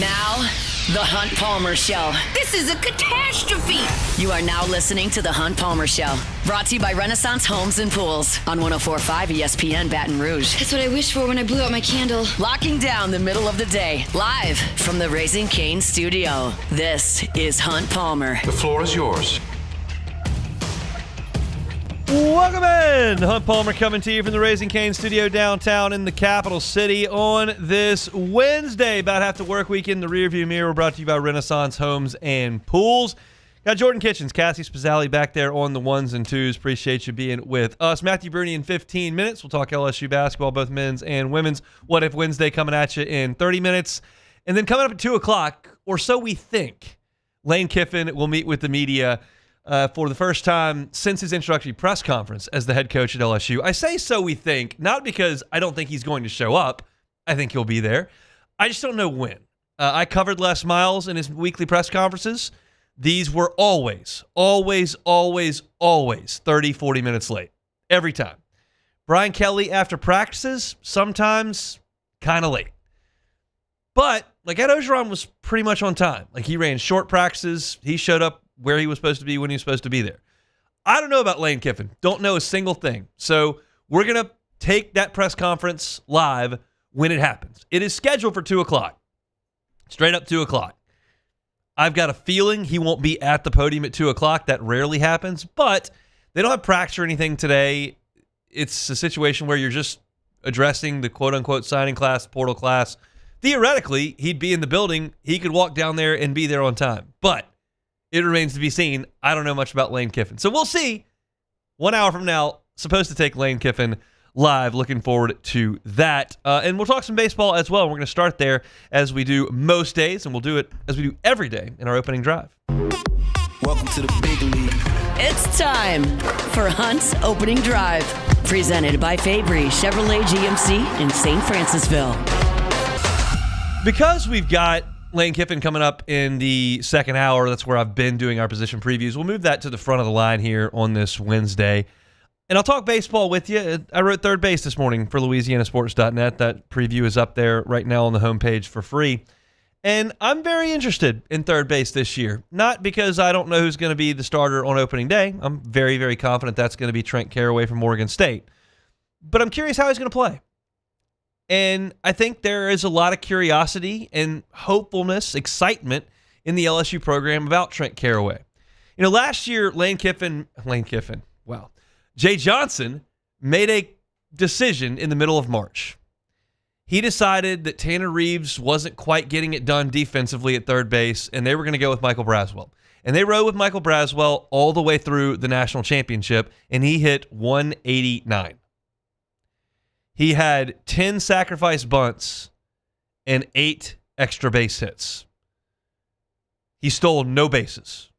Now, The Hunt Palmer Show. This is a catastrophe. You are now listening to The Hunt Palmer Show. Brought to you by Renaissance Homes and Pools on 104.5 ESPN Baton Rouge. That's what I wished for when I blew out my candle. Locking down the middle of the day. Live from the Raising Cane studio. This is Hunt Palmer. The floor is yours. Welcome in. Hunt Palmer coming to you from the Raising Cane studio downtown in the capital city on this Wednesday. About half the work week in the rearview mirror. Brought to you by Renaissance Homes and Pools. Got Jordan Kitchens, Cassie Spazzali back there on the ones and twos. Appreciate you being with us. Matthew Bruni in 15 minutes. We'll talk LSU basketball, both men's and women's. What If Wednesday coming at you in 30 minutes. And then coming up at 2 o'clock, or so we think, Lane Kiffin will meet with the media for the first time since his introductory press conference as the head coach at LSU. I say so we think, not because I don't think he's going to show up. I think he'll be there. I just don't know when. I covered Les Miles in his weekly press conferences. These were always 30, 40 minutes late. Every time. Brian Kelly after practices, sometimes kind of late. But, like, Ed Ogeron was pretty much on time. Like, he ran short practices. He showed up where he was supposed to be when he was supposed to be there. I don't know about Lane Kiffin. Don't know a single thing. So we're going to take that press conference live when it happens. It is scheduled for 2 o'clock. Straight up 2 o'clock. I've got a feeling he won't be at the podium at 2 o'clock. That rarely happens. But they don't have practice or anything today. It's a situation where you're just addressing the quote-unquote signing class, portal class. Theoretically, he'd be in the building. He could walk down there and be there on time. But it remains to be seen. I don't know much about Lane Kiffin. So we'll see. 1 hour from now, supposed to take Lane Kiffin live. Looking forward to that. And we'll talk some baseball as well. We're going to start there as we do most days, and we'll do it as we do every day in our opening drive. Welcome to the big league. It's time for Hunt's Opening Drive. Presented by Fabry Chevrolet GMC in St. Francisville. Because we've got Lane Kiffin coming up in the second hour, that's where I've been doing our position previews. We'll move that to the front of the line here on this Wednesday. And I'll talk baseball with you. I wrote third base this morning for LouisianaSports.net. That preview is up there right now on the homepage for free. And I'm very interested in third base this year. Not because I don't know who's going to be the starter on opening day. I'm very, very confident that's going to be Trent Carraway from Oregon State. But I'm curious how he's going to play. And I think there is a lot of curiosity and hopefulness, excitement in the LSU program about Trent Carraway. You know, last year, Jay Johnson made a decision in the middle of March. He decided that Tanner Reeves wasn't quite getting it done defensively at third base, and they were going to go with Michael Braswell. And they rode with Michael Braswell all the way through the national championship, and he hit 189. He had 10 sacrifice bunts and 8 extra base hits. He stole no bases.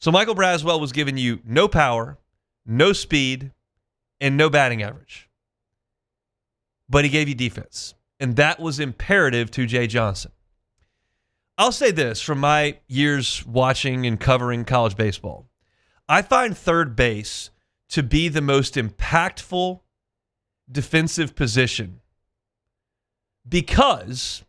So Michael Braswell was giving you no power, no speed, and no batting average. But he gave you defense. And that was imperative to Jay Johnson. I'll say this from my years watching and covering college baseball. I find third base to be the most impactful defensive position because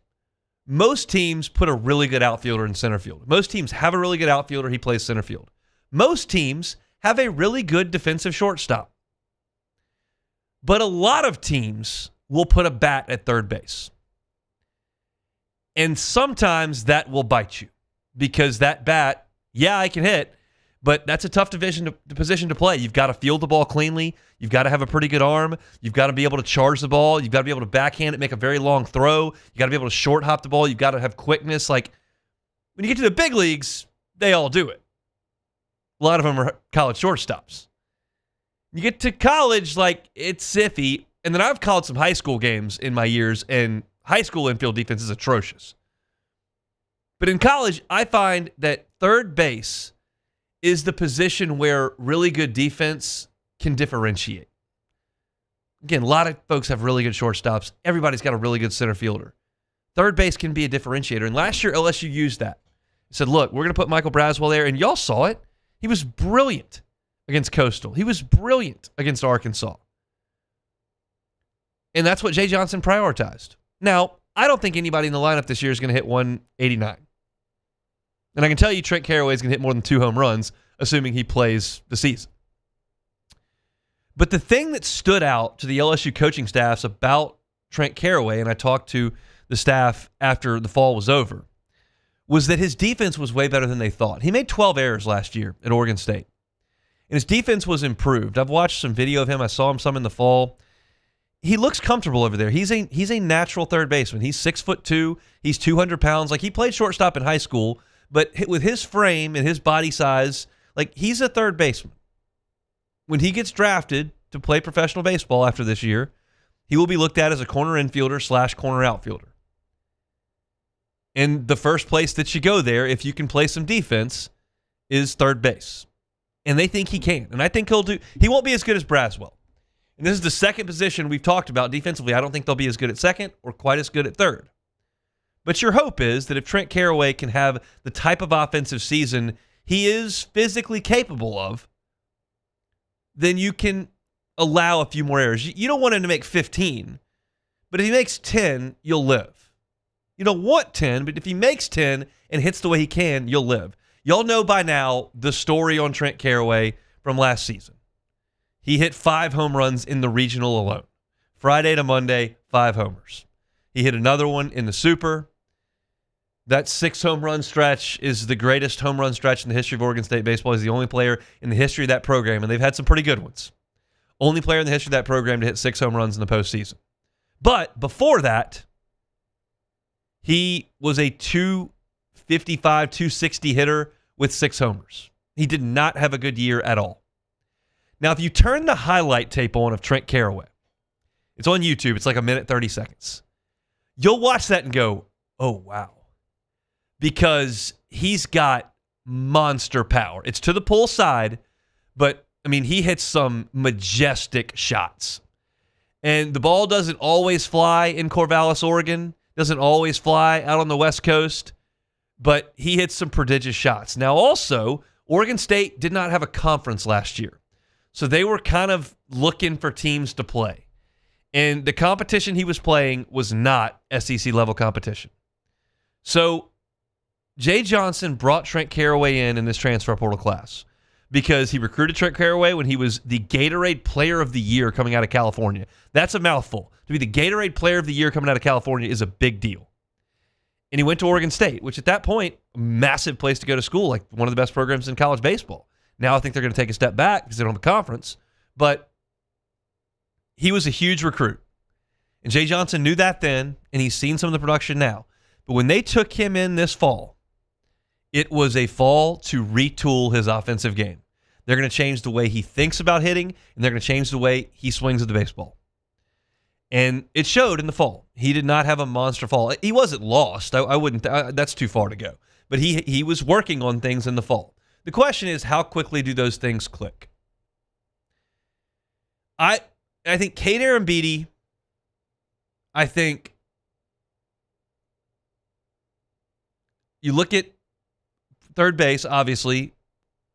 most teams put a really good outfielder in center field. Most teams have a really good outfielder. He plays center field. Most teams have a really good defensive shortstop. But a lot of teams will put a bat at third base. And sometimes that will bite you because that bat, yeah, I can hit, but that's a tough position to play. You've got to field the ball cleanly. You've got to have a pretty good arm. You've got to be able to charge the ball. You've got to be able to backhand it, make a very long throw. You've got to be able to short hop the ball. You've got to have quickness. Like, when you get to the big leagues, they all do it. A lot of them are college shortstops. You get to college, like, it's iffy. And then I've called some high school games in my years, and high school infield defense is atrocious. But in college, I find that third base is the position where really good defense can differentiate. Again, a lot of folks have really good shortstops. Everybody's got a really good center fielder. Third base can be a differentiator. And last year, LSU used that. It said, look, we're going to put Michael Braswell there. And y'all saw it. He was brilliant against Coastal. He was brilliant against Arkansas. And that's what Jay Johnson prioritized. Now, I don't think anybody in the lineup this year is going to hit 189. And I can tell you Trent Carraway is going to hit more than 2 home runs, assuming he plays the season. But the thing that stood out to the LSU coaching staffs about Trent Carraway, and I talked to the staff after the fall was over, was that his defense was way better than they thought. He made 12 errors last year at Oregon State. And his defense was improved. I've watched some video of him. I saw him some in the fall. He looks comfortable over there. He's a natural third baseman. He's 6'2". He's 200 pounds. Like, he played shortstop in high school, but with his frame and his body size, like, he's a third baseman. When he gets drafted to play professional baseball after this year, he will be looked at as a corner infielder / corner outfielder. And the first place that you go there, if you can play some defense, is third base. And they think he can. And I think he won't be as good as Braswell. And this is the second position we've talked about defensively. I don't think they'll be as good at second or quite as good at third. But your hope is that if Trent Carraway can have the type of offensive season he is physically capable of, then you can allow a few more errors. You don't want him to make 15, but if he makes 10, you'll live. You don't want 10, but if he makes 10 and hits the way he can, you'll live. Y'all know by now the story on Trent Carraway from last season. He hit 5 home runs in the regional alone. Friday to Monday, 5 homers. He hit another one in the Super. That 6 home run stretch is the greatest home run stretch in the history of Oregon State baseball. He's the only player in the history of that program, and they've had some pretty good ones. Only player in the history of that program to hit 6 home runs in the postseason. But before that, he was a 255, 260 hitter with 6 homers. He did not have a good year at all. Now, if you turn the highlight tape on of Trent Carraway, it's on YouTube. It's like 1 minute, 30 seconds. You'll watch that and go, oh, wow. Because he's got monster power. It's to the pull side, but, I mean, he hits some majestic shots. And the ball doesn't always fly in Corvallis, Oregon. Doesn't always fly out on the West Coast. But he hits some prodigious shots. Now, also, Oregon State did not have a conference last year. So they were kind of looking for teams to play. And the competition he was playing was not SEC-level competition. So Jay Johnson brought Trent Carraway in this transfer portal class because he recruited Trent Carraway when he was the Gatorade Player of the Year coming out of California. That's a mouthful. To be the Gatorade Player of the Year coming out of California is a big deal. And he went to Oregon State, which at that point, a massive place to go to school, like one of the best programs in college baseball. Now I think they're going to take a step back because they don't have a conference. But he was a huge recruit. And Jay Johnson knew that then, and he's seen some of the production now. But when they took him in this fall, it was a fall to retool his offensive game. They're going to change the way he thinks about hitting, and they're going to change the way he swings at the baseball. And it showed in the fall. He did not have a monster fall. He wasn't lost. I wouldn't. That's too far to go. But he was working on things in the fall. The question is, how quickly do those things click? I think Kate Arambidi, I think you look at third base, obviously,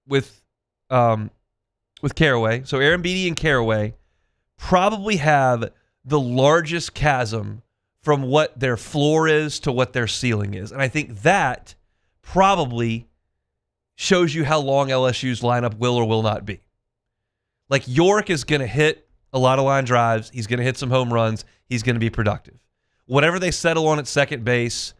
with Carraway. So Arambidi and Carraway probably have the largest chasm from what their floor is to what their ceiling is. And I think that probably shows you how long LSU's lineup will or will not be. Like, York is going to hit a lot of line drives. He's going to hit some home runs. He's going to be productive. Whatever they settle on at second base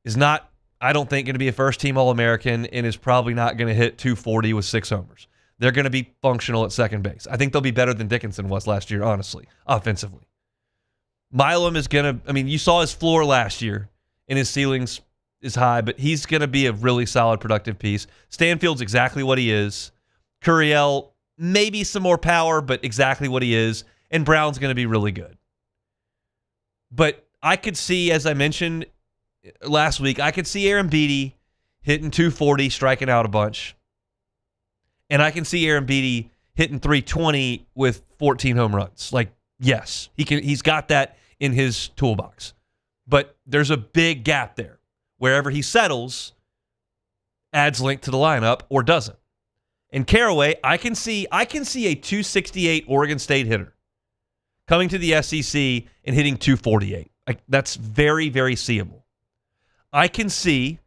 is not, I don't think, going to be a first-team All-American and is probably not going to hit 240 with 6 homers. They're going to be functional at second base. I think they'll be better than Dickinson was last year, honestly, offensively. Milam is going to, I mean, you saw his floor last year, and his ceilings is high, but he's going to be a really solid, productive piece. Stanfield's exactly what he is. Curiel, maybe some more power, but exactly what he is. And Brown's going to be really good. But I could see, as I mentioned last week, I could see Arambidi hitting 240, striking out a bunch. And I can see Arambidi hitting 320 with 14 home runs. Like, yes, he's got that in his toolbox. But there's a big gap there. Wherever he settles, adds length to the lineup or doesn't. And Carraway, I can see a 268 Oregon State hitter coming to the SEC and hitting 248. That's very, very seeable. I can see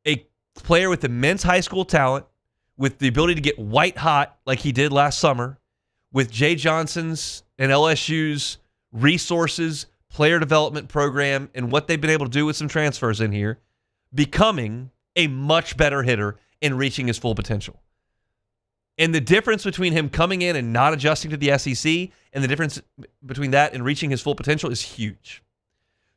a player with immense high school talent, with the ability to get white hot like he did last summer, with Jay Johnson's and LSU's resources, player development program, and what they've been able to do with some transfers in here, becoming a much better hitter and reaching his full potential. And the difference between him coming in and not adjusting to the SEC and the difference between that and reaching his full potential is huge.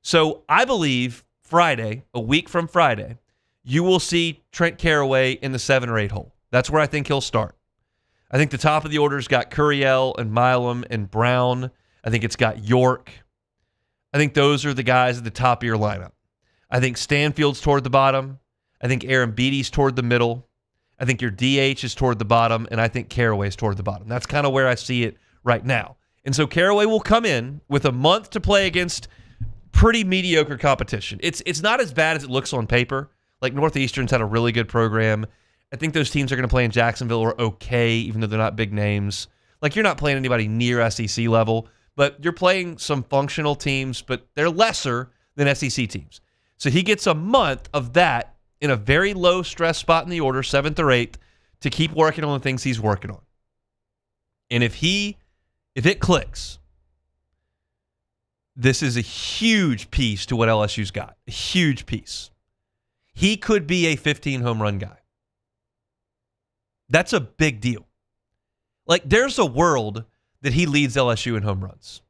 So I believe Friday, a week from Friday, you will see Trent Caraway in the 7 or 8 hole. That's where I think he'll start. I think the top of the order's got Curiel and Milam and Brown. I think it's got York. I think those are the guys at the top of your lineup. I think Stanfield's toward the bottom. I think Aaron Beatty's toward the middle. I think your DH is toward the bottom, and I think Caraway's toward the bottom. That's kind of where I see it right now. And so Caraway will come in with a month to play against pretty mediocre competition. It's not as bad as it looks on paper. Like Northeastern's had a really good program. I think those teams are going to play in Jacksonville are okay, even though they're not big names. Like you're not playing anybody near SEC level, but you're playing some functional teams, but they're lesser than SEC teams. So he gets a month of that in a very low stress spot in the order, 7th or 8th, to keep working on the things he's working on. And if it clicks, this is a huge piece to what LSU's got. A huge piece. He could be a 15 home run guy. That's a big deal. Like, there's a world that he leads LSU in home runs.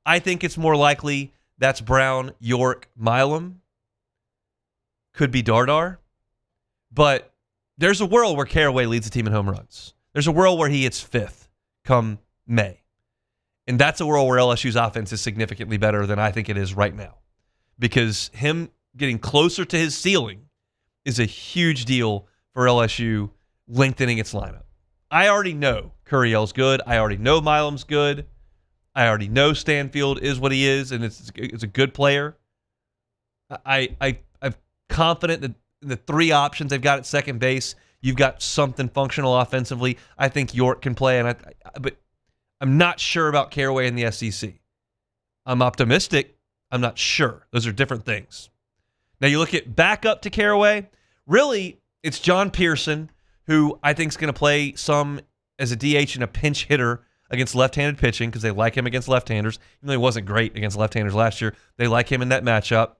I think it's more likely that's Brown, York, Milam. Could be Dardar. But there's a world where Caraway leads the team in home runs. There's a world where he hits 5th come May. And that's a world where LSU's offense is significantly better than I think it is right now. Because him getting closer to his ceiling is a huge deal for LSU lengthening its lineup. I already know Curiel's good. I already know Milam's good. I already know Stanfield is what he is, and it's a good player. I'm confident that the 3 options they've got at second base, you've got something functional offensively. I think York can play, but I'm not sure about Caraway in the SEC. I'm optimistic. I'm not sure. Those are different things. Now you look at back up to Caraway. Really, it's John Pearson, who I think is going to play some as a DH and a pinch hitter against left-handed pitching because they like him against left-handers. Even though he wasn't great against left-handers last year, they like him in that matchup.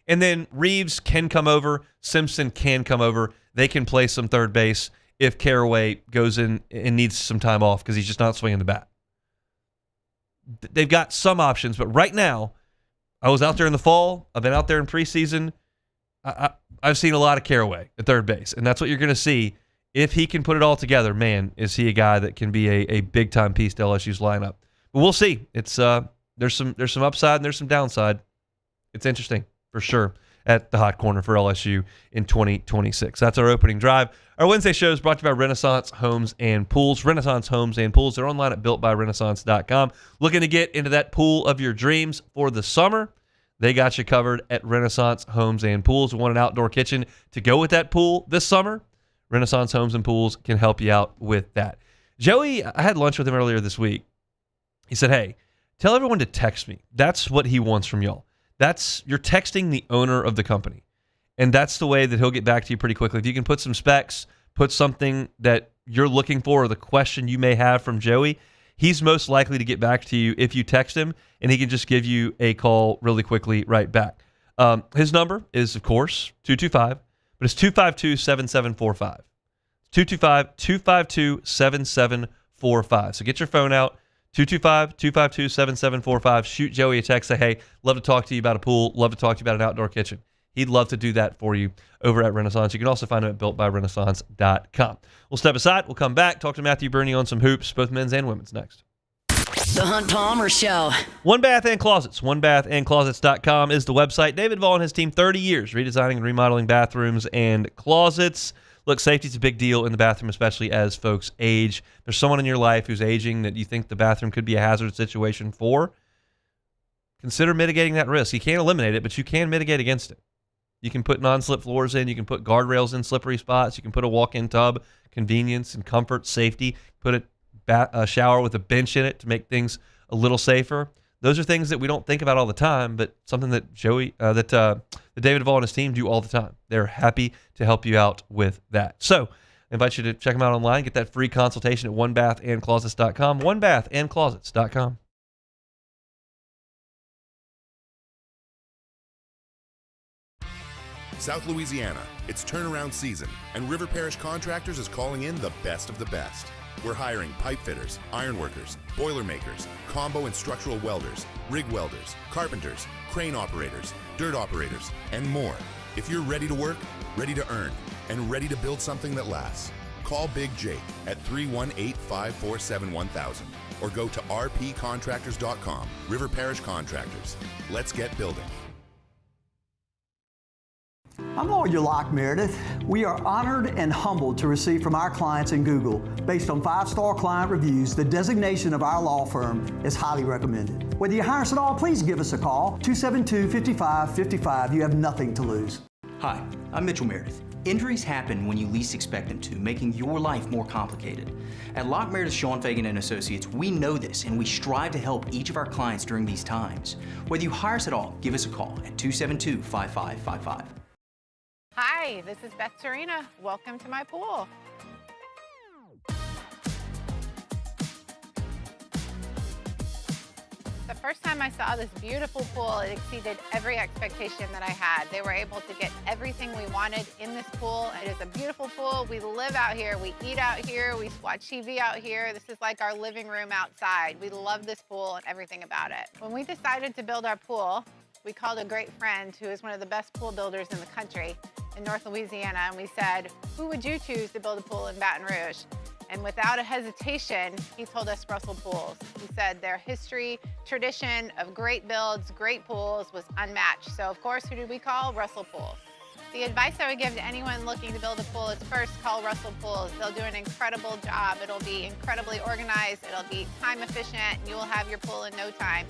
And then Reeves can come over. Simpson can come over. They can play some third base if Caraway goes in and needs some time off because he's just not swinging the bat. They've got some options, but right now, I was out there in the fall. I've been out there in preseason. I've seen a lot of Caraway at third base, and that's what you're going to see. If he can put it all together, man, is he a guy that can be a big-time piece to LSU's lineup. But we'll see. It's there's some upside and there's some downside. It's interesting, for sure, at the hot corner for LSU in 2026. That's our opening drive. Our Wednesday show is brought to you by Renaissance Homes and Pools. Renaissance Homes and Pools. They're online at builtbyrenaissance.com. Looking to get into that pool of your dreams for the summer? They got you covered at Renaissance Homes and Pools. Want an outdoor kitchen to go with that pool this summer? Renaissance Homes and Pools can help you out with that. Joey, I had lunch with him earlier this week. He said, hey, tell everyone to text me. That's what he wants from y'all. You're texting the owner of the company. And that's the way that he'll get back to you pretty quickly. If you can put some specs, put something that you're looking for or the question you may have from Joey, he's most likely to get back to you if you text him, and he can just give you a call really quickly right back. His number is, of course, 225, but it's 252-7745. 225-252-7745. So get your phone out, 225-252-7745. Shoot Joey a text. Say, hey, love to talk to you about a pool. Love to talk to you about an outdoor kitchen. He'd love to do that for you over at Renaissance. You can also find him at builtbyrenaissance.com. We'll step aside. We'll come back, talk to Matthew Burney on some hoops, both men's and women's, next. The Hunt Palmer Show. One Bath and Closets. OneBathAndClosets.com is the website. David Vaughn and his team, 30 years, redesigning and remodeling bathrooms and closets. Look, safety's a big deal in the bathroom, especially as folks age. There's someone in your life who's aging that you think the bathroom could be a hazard situation for. Consider mitigating that risk. You can't eliminate it, but you can mitigate against it. You can put non-slip floors in. You can put guardrails in slippery spots. You can put a walk-in tub, convenience and comfort, safety. Put a shower with a bench in it to make things a little safer. Those are things that we don't think about all the time, but something that that David Duvall and his team do all the time. They're happy to help you out with that. So I invite you to check them out online. Get that free consultation at onebathandclosets.com. Onebathandclosets.com. South Louisiana, it's turnaround season, and River Parish Contractors is calling in the best of the best. We're hiring pipe fitters, iron workers, boiler makers, combo and structural welders, rig welders, carpenters, crane operators, dirt operators, and more. If you're ready to work, ready to earn, and ready to build something that lasts, call Big Jake at 318-547-1000 or go to rpcontractors.com. River Parish Contractors. Let's get building. I'm Lawyer Locke Meredith. We are honored and humbled to receive from our clients in Google, based on 5-star client reviews, the designation of our law firm is highly recommended. Whether you hire us at all, please give us a call, 272-5555. You have nothing to lose. Hi, I'm Mitchell Meredith. Injuries happen when you least expect them to, making your life more complicated. At Locke Meredith Sean Fagan and Associates, we know this, and we strive to help each of our clients during these times. Whether you hire us at all, give us a call at 272-5555. Hi, this is Beth Serena. Welcome to my pool. The first time I saw this beautiful pool, it exceeded every expectation that I had. They were able to get everything we wanted in this pool. It is a beautiful pool. We live out here, we eat out here, we watch TV out here. This is like our living room outside. We love this pool and everything about it. When we decided to build our pool, we called a great friend who is one of the best pool builders in the country in North Louisiana, and we said, who would you choose to build a pool in Baton Rouge? And without a hesitation, he told us Russell Pools. He said their history, tradition of great builds, great pools was unmatched. So of course, who did we call? Russell Pools. The advice I would give to anyone looking to build a pool is first call Russell Pools. They'll do an incredible job. It'll be incredibly organized, it'll be time efficient, and you will have your pool in no time.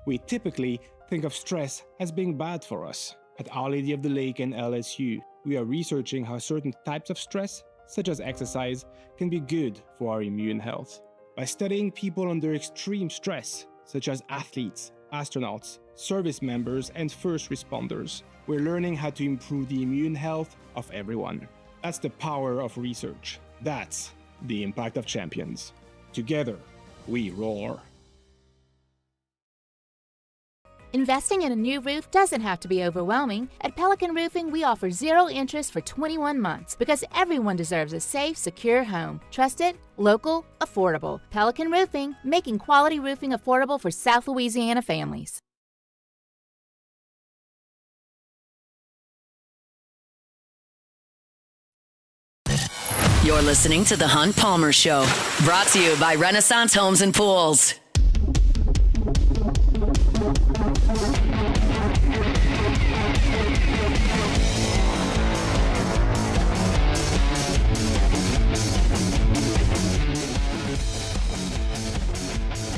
We typically think of stress as being bad for us. At Our Lady of the Lake and LSU, we are researching how certain types of stress, such as exercise, can be good for our immune health. By studying people under extreme stress, such as athletes, astronauts, service members, and first responders, we're learning how to improve the immune health of everyone. That's the power of research. That's the impact of champions. Together, we roar. Investing in a new roof doesn't have to be overwhelming. At Pelican Roofing, we offer 0 interest for 21 months because everyone deserves a safe, secure home. Trusted, local, affordable. Pelican Roofing, making quality roofing affordable for South Louisiana families. You're listening to The Hunt Palmer Show, brought to you by Renaissance Homes and Pools.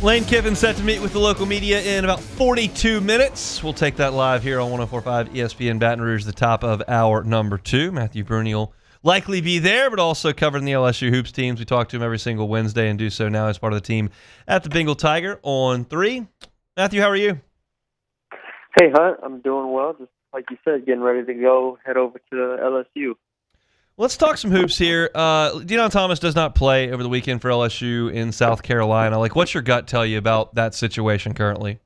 Lane Kiffin set to meet with the local media in about 42 minutes. We'll take that live here on 104.5 ESPN Baton Rouge, the top of hour number 2. Matthew Bruni will likely be there, but also covering the LSU Hoops teams. We talk to him every single Wednesday and do so now as part of the team at the Bengal Tiger on 3. Matthew, how are you? Hey, Hunt. I'm doing well. Just like you said, getting ready to go head over to LSU. Let's talk some hoops here. Deon Thomas does not play over the weekend for LSU in South Carolina. What's your gut tell you about that situation currently?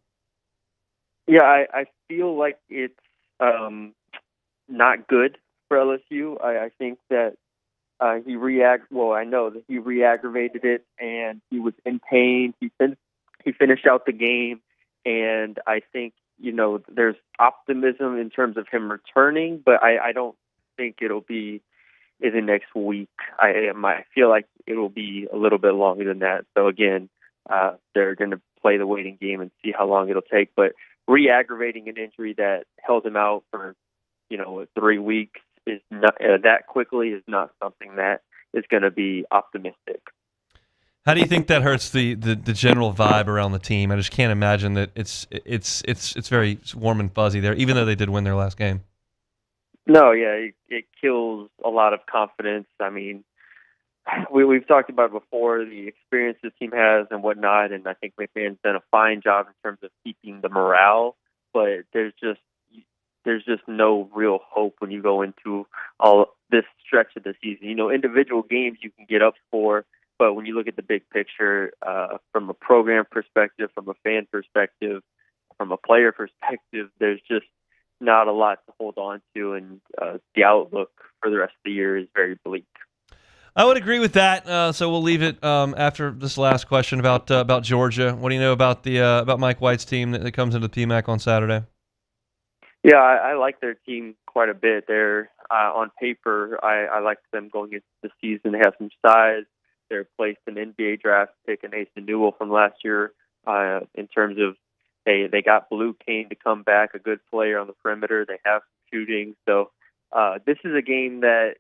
Yeah, I feel like it's not good for LSU. I think that I know that he re-aggravated it, and he was in pain. He finished out the game, and I think, there's optimism in terms of him returning, but I don't think it'll be in the next week. I feel like it will be a little bit longer than that. So again, they're going to play the waiting game and see how long it'll take. But re-aggravating an injury that held him out for 3 weeks is not that quickly is not something that is going to be optimistic. How do you think that hurts the general vibe around the team? I just can't imagine that it's very warm and fuzzy there, even though they did win their last game. No, yeah, it kills a lot of confidence. I mean, we've talked about before the experience this team has and whatnot, and I think McMahon's done a fine job in terms of keeping the morale. But there's just no real hope when you go into all this stretch of the season. Individual games you can get up for, but when you look at the big picture, from a program perspective, from a fan perspective, from a player perspective, there's just not a lot to hold on to, and the outlook for the rest of the year is very bleak. I would agree with that. So we'll leave it after this last question about Georgia. What do you know about Mike White's team that comes into the PMAC on Saturday? Yeah, I like their team quite a bit. They're on paper, I like them going into the season. They have some size. They're placed an NBA draft pick, an Nathan Newell from last year. In terms of they got Blue Kane to come back, a good player on the perimeter. They have some shooting. So this is a game that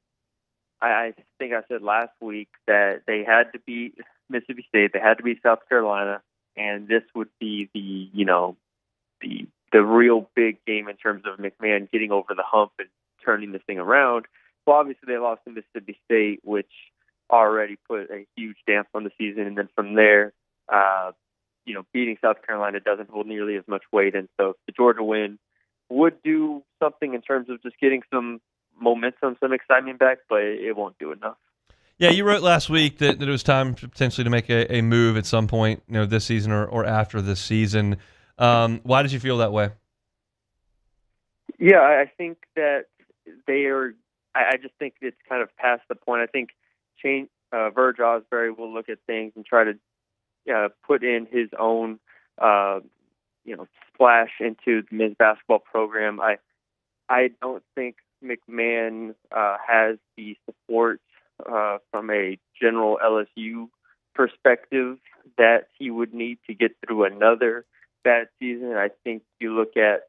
I think I said last week that they had to beat Mississippi State, they had to beat South Carolina, and this would be the real big game in terms of McMahon getting over the hump and turning this thing around. Well, obviously they lost to Mississippi State, which already put a huge damp on the season, and then from there, beating South Carolina doesn't hold nearly as much weight, and so the Georgia win would do something in terms of just getting some momentum, some excitement back, but it won't do enough. Yeah, you wrote last week that it was time potentially to make a move at some point, this season or after this season. Why did you feel that way? Yeah, I think that they are. I just think it's kind of past the point. I think Verge Osbury will look at things and try to put in his own, splash into the men's basketball program. I don't think McMahon has the support from a general LSU perspective that he would need to get through another bad season. I think you look at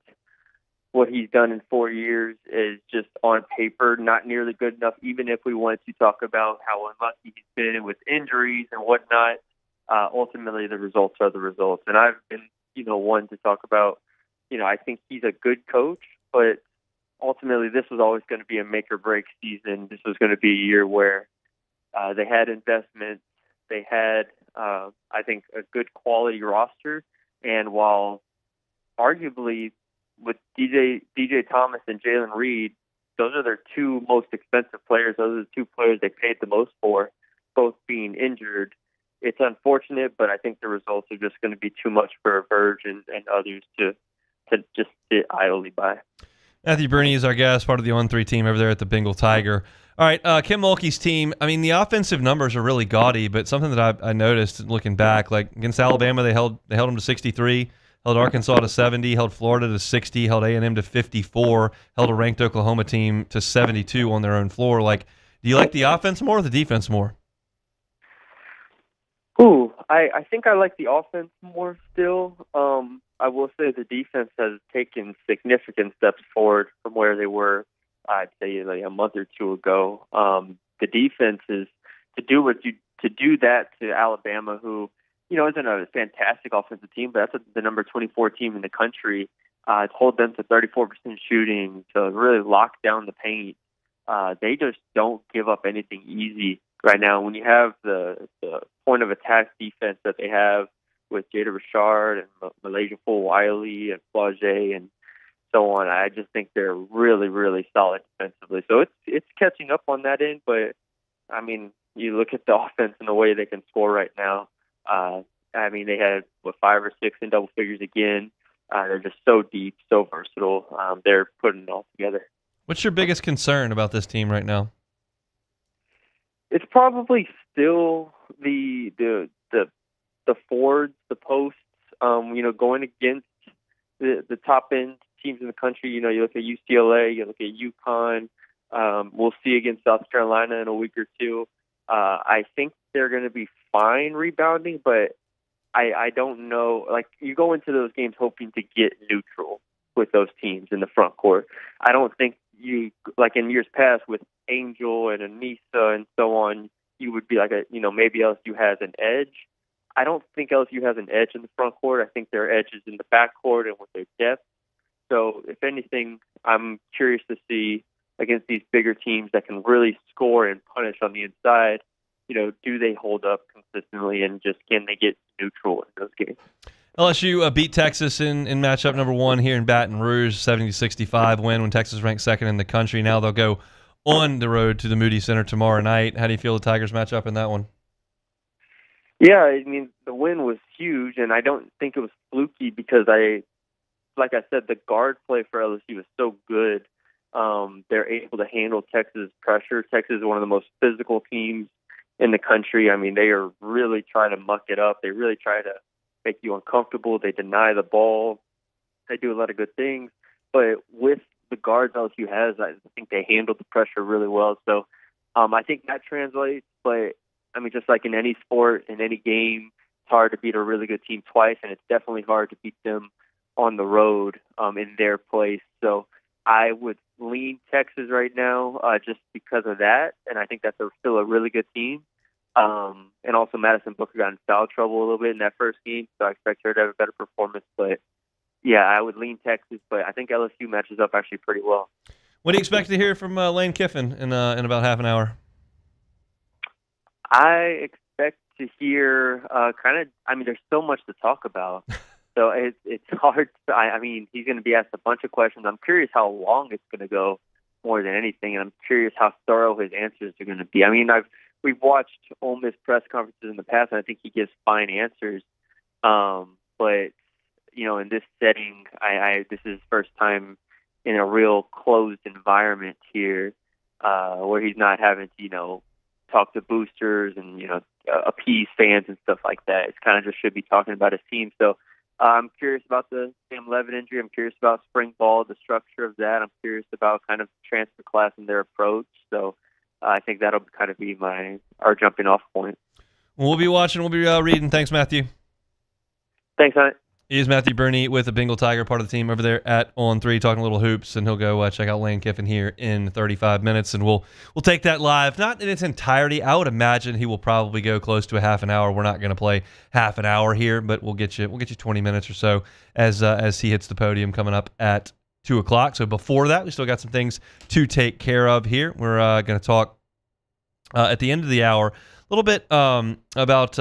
what he's done in 4 years is just on paper not nearly good enough, even if we wanted to talk about how unlucky he's been with injuries and whatnot. Ultimately, the results are the results. And I've been, one to talk about, I think he's a good coach, but ultimately this was always going to be a make or break season. This was going to be a year where they had investments. They had, I think, a good quality roster. And while arguably with DJ Thomas and Jalen Reed, those are their two most expensive players. Those are the two players they paid the most for, both being injured. It's unfortunate, but I think the results are just going to be too much for Verge and others to just sit idly by. Matthew Bruni is our guest, part of the On3 team over there at the Bengal Tiger. All right, Kim Mulkey's team, I mean, the offensive numbers are really gaudy, but something that I noticed looking back, like against Alabama, they held them to 63, held Arkansas to 70, held Florida to 60, held A&M to 54, held a ranked Oklahoma team to 72 on their own floor. Like, do you like the offense more or the defense more? I think I like the offense more still. I will say the defense has taken significant steps forward from where they were, I'd say, like a month or two ago. The defense is to do that to Alabama, who isn't a fantastic offensive team, but that's the number 24 team in the country. To hold them to 34% shooting, to really lock down the paint. They just don't give up anything easy right now. When you have the point of attack defense that they have with Jada Richard and Malaysia Full-Wiley and Flau'jae and so on, I just think they're really, really solid defensively. So it's catching up on that end, but I mean, you look at the offense and the way they can score right now. I mean, they had 5 or 6 in double figures again. They're just so deep, so versatile. They're putting it all together. What's your biggest concern about this team right now? It's probably still the forwards, the posts. Going against the top end teams in the country. You look at UCLA, you look at UConn. We'll see against South Carolina in a week or two. I think they're going to be fine rebounding, but I don't know. Like, you go into those games hoping to get neutral with those teams in the front court. I don't think you, like in years past with Angel and Anissa and so on, you would be like maybe LSU has an edge. I don't think LSU has an edge in the front court. I think their edge is in the back court and with their depth. So if anything, I'm curious to see against these bigger teams that can really score and punish on the inside, do they hold up consistently, and just can they get neutral in those games? LSU beat Texas in matchup number 1 here in Baton Rouge, 70-65 win when Texas ranked second in the country. Now they'll go on the road to the Moody Center tomorrow night. How do you feel the Tigers match up in that one? Yeah, I mean, the win was huge, and I don't think it was fluky because like I said, the guard play for LSU is so good. They're able to handle Texas' pressure. Texas is one of the most physical teams in the country. I mean, they are really trying to muck it up. They really try to make you uncomfortable. They deny the ball. They do a lot of good things. But with the guards LSU has, I think they handled the pressure really well. So I think that translates. But, I mean, just like in any sport, in any game, it's hard to beat a really good team twice, and it's definitely hard to beat them on the road in their place. So I would lean Texas right now just because of that, and I think that's still a really good team. And also Madison Booker got in foul trouble a little bit in that first game, so I expect her to have a better performance. But, yeah, I would lean Texas, but I think LSU matches up actually pretty well. What do you expect to hear from Lane Kiffin in about half an hour? I expect to hear there's so much to talk about. So it's hard. I mean, he's going to be asked a bunch of questions. I'm curious how long it's going to go more than anything, and I'm curious how thorough his answers are going to be. I mean, we've watched Ole Miss press conferences in the past, and I think he gives fine answers. But, in this setting, this is his first time in a real closed environment here where he's not having to, talk to boosters and, appease fans and stuff like that. It's kind of just should be talking about his team. So, I'm curious about the Sam Levitt injury. I'm curious about spring ball, the structure of that. I'm curious about kind of transfer class and their approach. So I think that'll kind of be our jumping off point. We'll be watching. We'll be reading. Thanks, Matthew. Thanks, Hunt. He is Matthew Burney with the Bengal Tiger, part of the team over there at On3, talking a little hoops, and he'll go check out Lane Kiffin here in 35 minutes, and we'll take that live. Not in its entirety. I would imagine he will probably go close to a half an hour. We're not going to play half an hour here, but we'll get you 20 minutes or so as he hits the podium coming up at 2 o'clock. So before that, we still got some things to take care of here. We're going to talk at the end of the hour a little bit about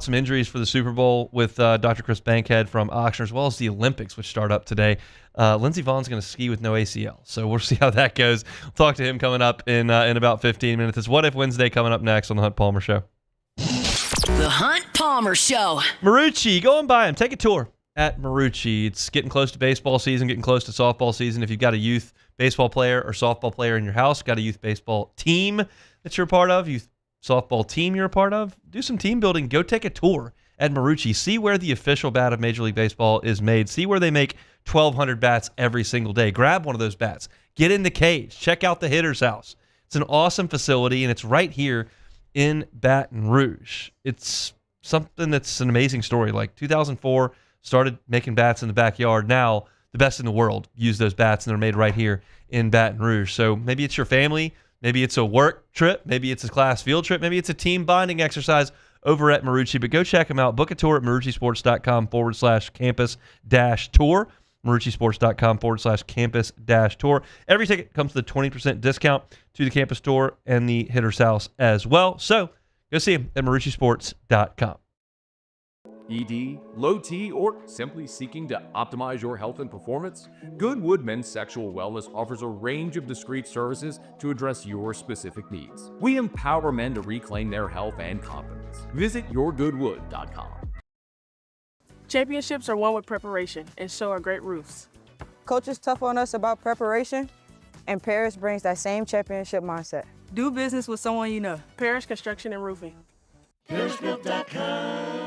some injuries for the Super Bowl with Dr. Chris Bankhead from Oxnard, as well as the Olympics, which start up today. Lindsey Vohn's going to ski with no ACL, so we'll see how that goes. We'll talk to him coming up in about 15 minutes. It's What If Wednesday coming up next on The Hunt Palmer Show. The Hunt Palmer Show. Marucci, go and buy him. Take a tour at Marucci. It's getting close to baseball season, getting close to softball season. If you've got a youth baseball player or softball player in your house, got a youth baseball team that you're a part of, youth softball team you're a part of, do some team building. Go take a tour at Marucci. See where the official bat of Major League Baseball is made. See where they make 1,200 bats every single day. Grab one of those bats. Get in the cage. Check out the hitter's house. It's an awesome facility, and it's right here in Baton Rouge. It's something that's an amazing story. Like 2004, started making bats in the backyard. Now, the best in the world use those bats, and they're made right here in Baton Rouge. So maybe it's your family. Maybe it's a work trip. Maybe it's a class field trip. Maybe it's a team bonding exercise over at Marucci. But go check them out. Book a tour at maruccisports.com/campus-tour. maruccisports.com/campus-tour. Every ticket comes with a 20% discount to the campus tour and the hitter's house as well. So go see them at maruccisports.com. ED, low T, or simply seeking to optimize your health and performance? Goodwood Men's Sexual Wellness offers a range of discreet services to address your specific needs. We empower men to reclaim their health and confidence. Visit yourgoodwood.com. Championships are won with preparation, and so are great roofs. Coach is tough on us about preparation, and Paris brings that same championship mindset. Do business with someone you know. Paris Construction and Roofing. ParisRoof.com.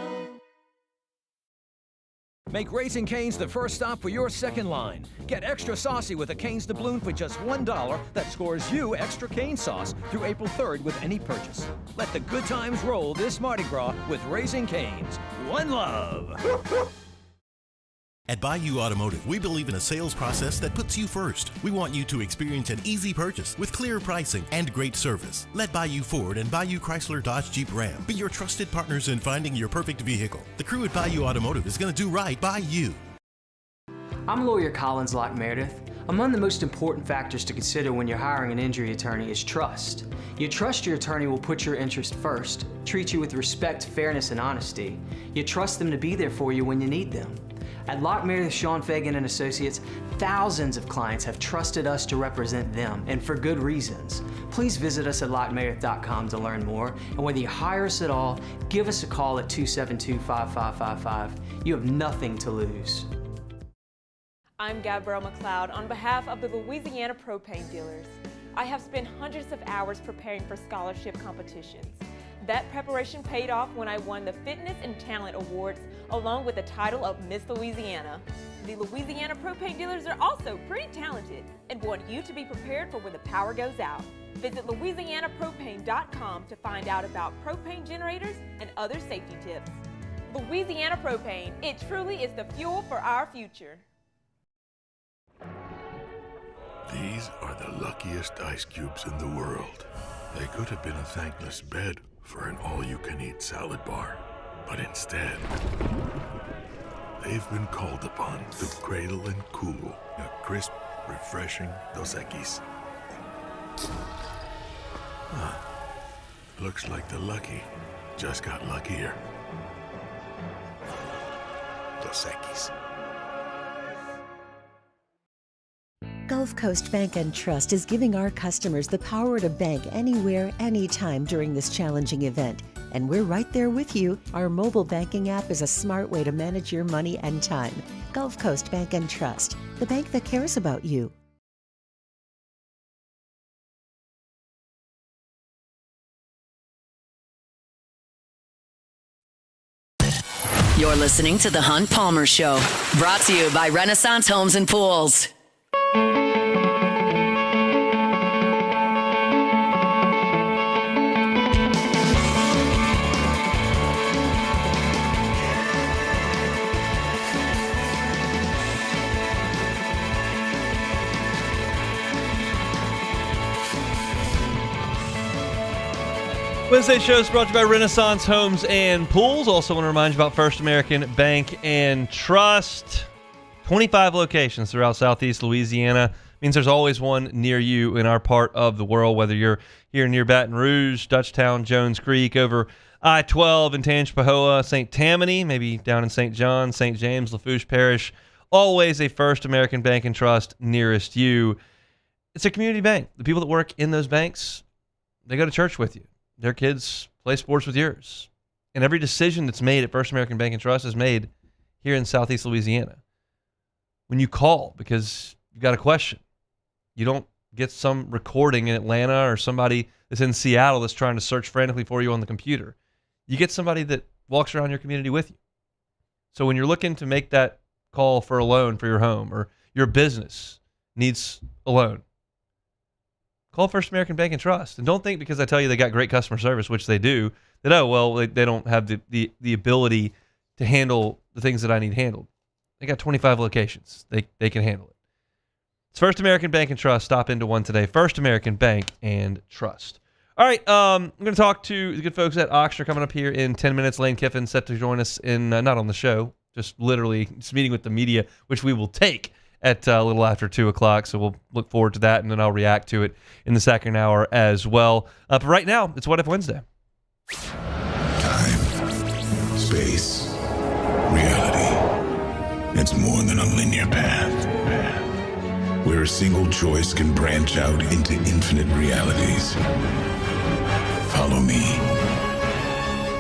Make Raising Cane's the first stop for your second line. Get extra saucy with a Cane's doubloon for just $1 that scores you extra cane sauce through April 3rd with any purchase. Let the good times roll this Mardi Gras with Raising Cane's. One love. At Bayou Automotive, we believe in a sales process that puts you first. We want you to experience an easy purchase with clear pricing and great service. Let Bayou Ford and Bayou Chrysler Dodge Jeep Ram be your trusted partners in finding your perfect vehicle. The crew at Bayou Automotive is going to do right by you. I'm lawyer Collins Locke Meredith. Among the most important factors to consider when you're hiring an injury attorney is trust. You trust your attorney will put your interest first, treat you with respect, fairness, and honesty. You trust them to be there for you when you need them. At Locke Meredith, Sean Fagan and Associates, thousands of clients have trusted us to represent them, and for good reasons. Please visit us at LockeMeredith.com to learn more, and whether you hire us at all, give us a call at 272-5555. You have nothing to lose. I'm Gabrielle McLeod on behalf of the Louisiana Propane Dealers. I have spent hundreds of hours preparing for scholarship competitions. That preparation paid off when I won the Fitness and Talent Awards along with the title of Miss Louisiana. The Louisiana Propane Dealers are also pretty talented and want you to be prepared for when the power goes out. Visit LouisianaPropane.com to find out about propane generators and other safety tips. Louisiana Propane, it truly is the fuel for our future. These are the luckiest ice cubes in the world. They could have been a thankless bed for an all-you-can-eat salad bar. But instead, they've been called upon to cradle and cool a crisp, refreshing Dos Equis. Looks like the lucky just got luckier. Dos Equis. Gulf Coast Bank and Trust is giving our customers the power to bank anywhere, anytime during this challenging event. And we're right there with you. Our mobile banking app is a smart way to manage your money and time. Gulf Coast Bank and Trust, the bank that cares about you. You're listening to The Hunt Palmer Show, brought to you by Renaissance Homes and Pools. Wednesday show is brought to you by Renaissance Homes and Pools. Also want to remind you about First American Bank and Trust. 25 locations throughout Southeast Louisiana. Means there's always one near you in our part of the world, whether you're here near Baton Rouge, Dutchtown, Jones Creek, over I-12 in Tangipahoa, St. Tammany, maybe down in St. John, St. James, Lafourche Parish. Always a First American Bank and Trust nearest you. It's a community bank. The people that work in those banks, they go to church with you. Their kids play sports with yours. And every decision that's made at First American Bank and Trust is made here in Southeast Louisiana. When you call because you've got a question, you don't get some recording in Atlanta or somebody that's in Seattle that's trying to search frantically for you on the computer. You get somebody that walks around your community with you. So when you're looking to make that call for a loan for your home or your business needs a loan, call First American Bank and Trust. And don't think because I tell you they got great customer service, which they do, that, oh, well, they don't have the ability to handle the things that I need handled. They got 25 locations. They can handle it. It's First American Bank and Trust. Stop into one today. First American Bank and Trust. All right, I'm going to talk to the good folks at Oxner coming up here in 10 minutes. Lane Kiffin set to join us in, not on the show, just literally just meeting with the media, which we will take at a little after 2 o'clock. So we'll look forward to that, and then I'll react to it in the second hour as well. But right now, it's What If Wednesday. Time, space, reality. It's more than a linear path. Where a single choice can branch out into infinite realities. Follow me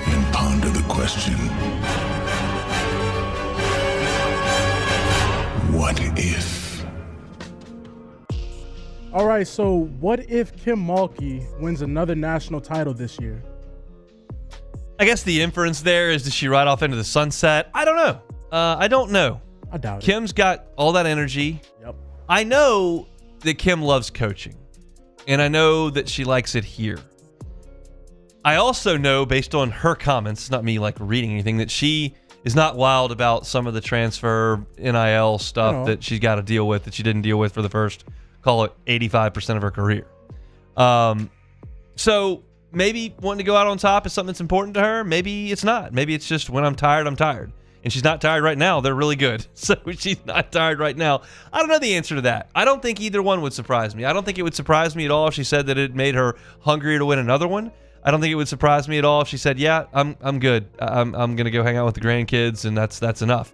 and ponder the question. What if? All right, so what if Kim Mulkey wins another national title this year? I guess the inference there is, does she ride off into the sunset? I don't know. I don't know. I doubt it. Kim's got all that energy. Yep. I know that Kim loves coaching, and I know that she likes it here. I also know, based on her comments, not me like reading anything, that she is not wild about some of the transfer NIL stuff that she's got to deal with that she didn't deal with for the first, call it 85% of her career. So maybe wanting to go out on top is something that's important to her. Maybe it's not. Maybe it's just when I'm tired, I'm tired. and she's not tired right now, they're really good. So she's not tired right now. I don't know the answer to that. I don't think either one would surprise me. I don't think it would surprise me at all if she said that it made her hungrier to win another one. I don't think it would surprise me at all if she said, yeah, I'm good. I'm going to go hang out with the grandkids, and that's enough.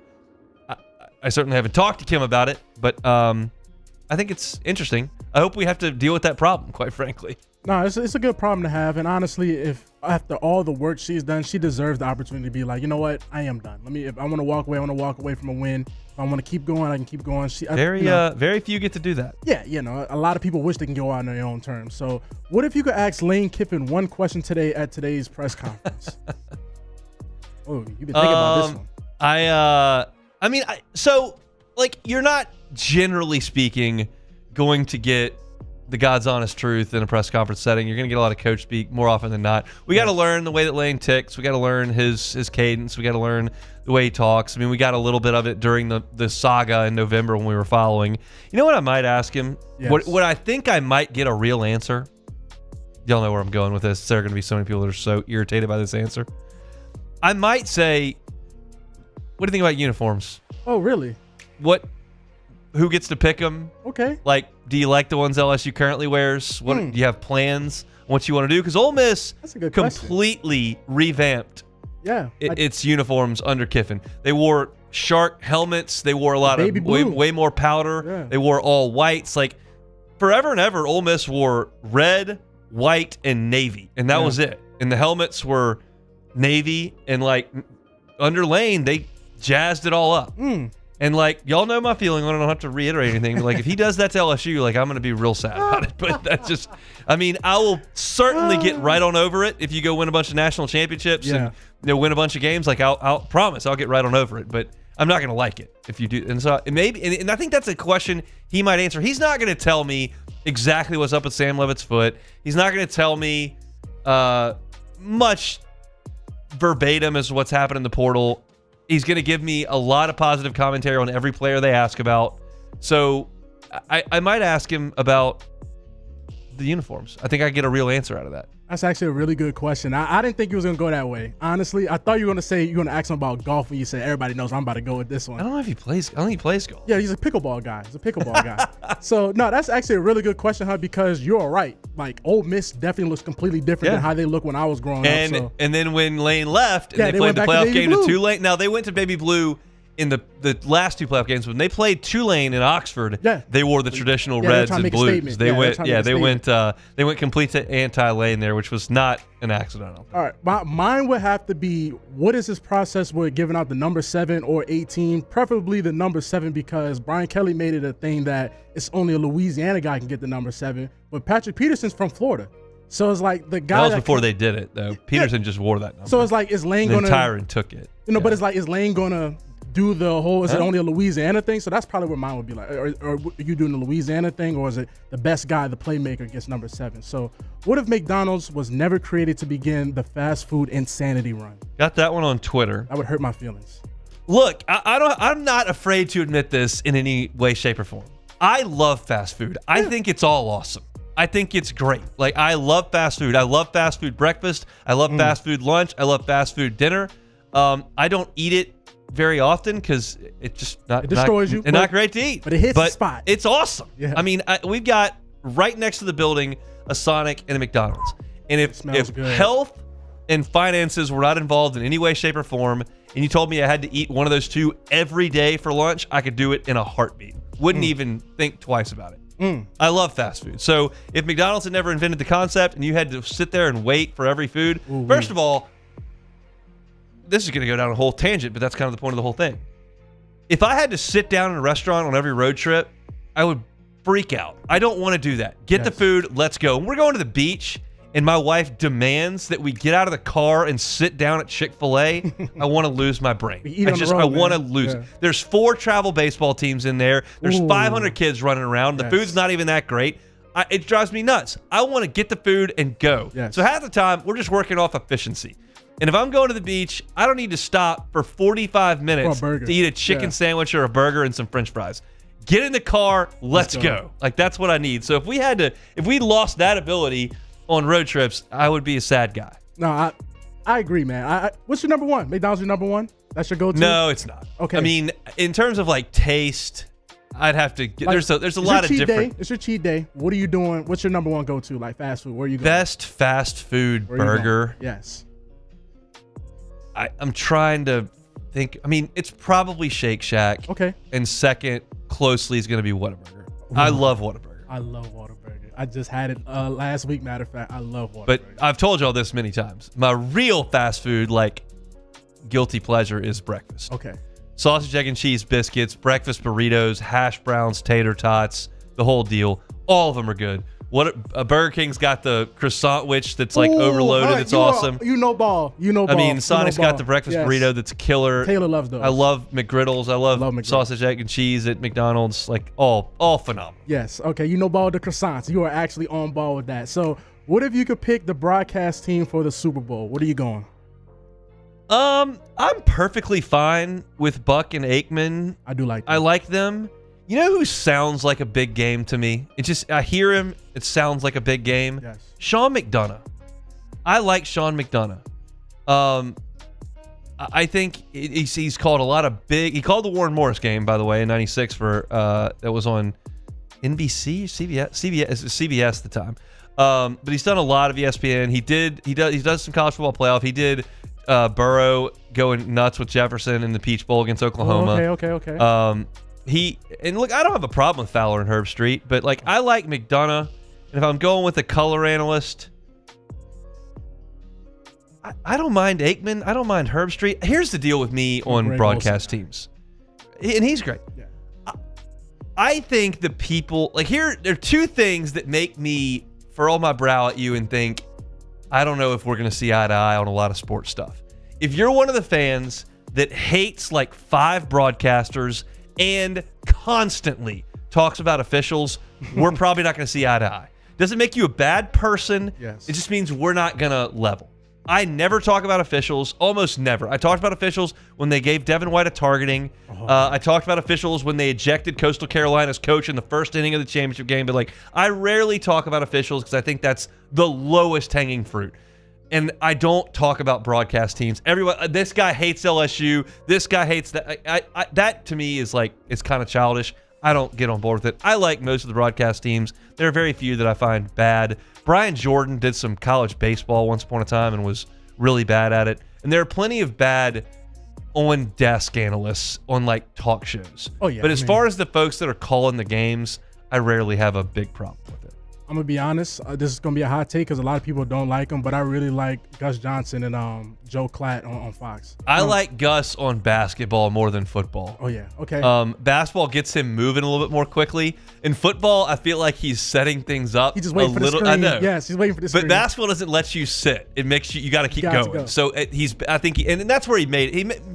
I certainly haven't talked to Kim about it, but I think it's interesting. I hope we have to deal with that problem, quite frankly. No, it's a good problem to have. And honestly, if after all the work she's done, she deserves the opportunity to be like, you know what, I am done. If I want to walk away, I want to walk away from a win. If I want to keep going, I can keep going. Very few get to do that. Yeah, a lot of people wish they can go out on their own terms. So what if you could ask Lane Kiffin one question today at today's press conference? Oh, you've been thinking about this one. So you're not, generally speaking, going to get the God's honest truth in a press conference setting. You're going to get a lot of coach speak more often than not. We got to learn the way that Lane ticks. We got to learn his cadence. We got to learn the way he talks. I mean, we got a little bit of it during the saga in November when we were following. You know what I might ask him? Yes. What I think I might get a real answer. Y'all know where I'm going with this. There are going to be so many people that are so irritated by this answer. I might say, what do you think about uniforms? Oh, really? Who gets to pick them? Okay. Do you like the ones LSU currently wears? Do you have plans on what you want to do? Because Ole Miss completely revamped its uniforms under Kiffin. They wore shark helmets. They wore a lot of way more powder. Yeah. They wore all whites. Forever and ever, Ole Miss wore red, white, and navy, and that was it. And the helmets were navy, and under Lane, they jazzed it all up. And y'all know my feeling. I don't have to reiterate anything. But if he does that to LSU, I'm going to be real sad about it. But that's just, I will certainly get right on over it if you go win a bunch of national championships and win a bunch of games. I'll promise I'll get right on over it. But I'm not going to like it if you do. And so and I think that's a question he might answer. He's not going to tell me exactly what's up with Sam Levitt's foot. He's not going to tell me much verbatim as to what's happened in the portal. He's going to give me a lot of positive commentary on every player they ask about. So I might ask him about the uniforms. I think I get a real answer out of that. That's actually a really good question. I didn't think he was going to go that way. Honestly, I thought you were going to say you're going to ask him about golf when you said everybody knows I'm about to go with this one. I don't know if he plays. I don't think he plays golf. Yeah, he's a pickleball guy. Guy. So, no, that's actually a really good question, because you're right. Ole Miss definitely looks completely different than how they look when I was growing up. So. And then when Lane left and they played the playoff game to Tulane. Now, they went to Baby Blue in the last two playoff games. When they played Tulane in Oxford, they wore the traditional reds and blues. They went complete to anti-Lane there, which was not an accident. All right, mine would have to be, what is his process with giving out the number 7 or 18, preferably the number 7, because Brian Kelly made it a thing that it's only a Louisiana guy can get the number 7, but Patrick Peterson's from Florida. So it's the guy that was before they did it, though. Peterson just wore that number. So it's is Lane going to... Tyron took it. But it's is Lane going to do the whole, is it only a Louisiana thing? So that's probably what mine would be like. Or are you doing the Louisiana thing, or is it the best guy, the playmaker, gets number 7? So what if McDonald's was never created to begin the fast food insanity run? Got that one on Twitter. That would hurt my feelings. Look, I'm not afraid to admit this in any way, shape, or form. I love fast food. I think it's all awesome. I think it's great. I love fast food. I love fast food breakfast. I love fast food lunch. I love fast food dinner. I don't eat it very often because it's just it destroys you. And not great to eat. But it hits the spot. It's awesome. Yeah. We've got right next to the building a Sonic and a McDonald's. And if health and finances were not involved in any way, shape, or form, and you told me I had to eat one of those two every day for lunch, I could do it in a heartbeat. Wouldn't even think twice about it. I love fast food. So if McDonald's had never invented the concept and you had to sit there and wait for every food, first of all, this is going to go down a whole tangent, but that's kind of the point of the whole thing. If I had to sit down in a restaurant on every road trip, I would freak out. I don't want to do that. Get the food, let's go. We're going to the beach, and my wife demands that we get out of the car and sit down at Chick-fil-A. I want to lose my brain. I want to lose it. There's 4 travel baseball teams in there. There's 500 kids running around. The food's not even that great. It drives me nuts. I want to get the food and go. So half the time, we're just working off efficiency. And if I'm going to the beach, I don't need to stop for 45 minutes to eat a chicken sandwich or a burger and some French fries. Get in the car, let's go. That's what I need. So if we lost that ability on road trips, I would be a sad guy. No, I agree, man. What's your number 1? McDonald's your number 1? That's your go-to? No, it's not. Okay. I mean, in terms of like taste, I'd have to. There's a lot of different. It's your cheat day. What are you doing? What's your number one go-to? Like fast food? Where are you going? Best fast food burger. Yes. I'm trying to think. I mean, it's probably Shake Shack. Okay. And second, closely, is going to be Whataburger. I love Whataburger. I love Whataburger. I just had it last week. Matter of fact, I love Whataburger. But I've told y'all this many times. My real fast food, like guilty pleasure, is breakfast. Okay. Sausage, egg, and cheese biscuits, breakfast burritos, hash browns, tater tots, the whole deal. All of them are good. Burger King's got the croissant witch that's like overloaded. It's awesome. Ball. I mean, Sonic's got the breakfast burrito that's killer. Taylor loves those. I love McGriddles. I love sausage, egg, and cheese at McDonald's. Like all phenomenal. Yes. Okay. Ball the croissants. You are actually on ball with that. So, what if you could pick the broadcast team for the Super Bowl? What are you going? I'm perfectly fine with Buck and Aikman. I do like them. I like them. You know who sounds like a big game to me? I hear him, it sounds like a big game. Yes. Sean McDonough. I like Sean McDonough. I think he's called a lot of he called the Warren Morris game, by the way, in 96 for that was on NBC, CBS at the time. But he's done a lot of ESPN. He does some college football playoff. He did Burrow going nuts with Jefferson in the Peach Bowl against Oklahoma. Okay. Look, I don't have a problem with Fowler and Herb Street, but like I like McDonough, and if I'm going with a color analyst, I don't mind Aikman. I don't mind Herb Street. Here's the deal with me on broadcast teams, and he's great. Yeah. I think the people there are two things that make me furl my brow at you and think, I don't know if we're going to see eye to eye on a lot of sports stuff. If you're one of the fans that hates like 5 broadcasters and constantly talks about officials, we're probably not going to see eye to eye. Doesn't make you a bad person. Yes. It just means we're not going to level. I never talk about officials, almost never. I talked about officials when they gave Devin White a targeting. I talked about officials when they ejected Coastal Carolina's coach in the first inning of the championship game. But I rarely talk about officials because I think that's the lowest hanging fruit. And I don't talk about broadcast teams. Everyone, this guy hates LSU. This guy hates that. That to me is it's kind of childish. I don't get on board with it. I like most of the broadcast teams. There are very few that I find bad. Brian Jordan did some college baseball once upon a time and was really bad at it. And there are plenty of bad on-desk analysts on talk shows. Oh yeah. But as far as the folks that are calling the games, I rarely have a big problem with it. I'm gonna be honest. This is gonna be a hot take because a lot of people don't like him, but I really like Gus Johnson and Joe Klatt on Fox. I like Gus on basketball more than football. Oh yeah, okay. Basketball gets him moving a little bit more quickly. In football, I feel like he's setting things up. He's just waiting for the screen. I know. Yes, he's waiting for the screen. But basketball doesn't let you sit. It makes you got to keep going. Go. So I think and that's where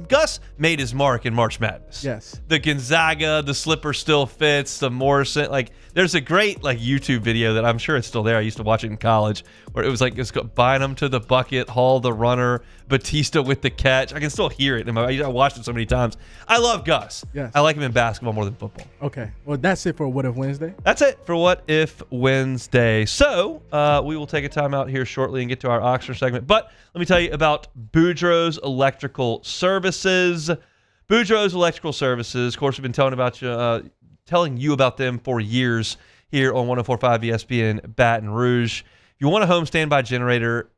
Gus made his mark in March Madness. Yes. The Gonzaga, the slipper still fits, the Morrison, there's a great YouTube video that I'm sure it's still there. I used to watch it in college where it was it's Bynum to the bucket, Hall the runner, Batista with the catch. I can still hear it. I watched it so many times. I love Gus. Yes. I like him in basketball more than football. Okay. Well, that's it for What If Wednesday. That's it for What If Wednesday. So we will take a time out here shortly and get to our Oxford segment. But let me tell you about Boudreaux's Electrical Services. Boudreaux's Electrical Services. Of course, we've been telling you about them for years here on 104.5 ESPN Baton Rouge. If you want a home standby generator,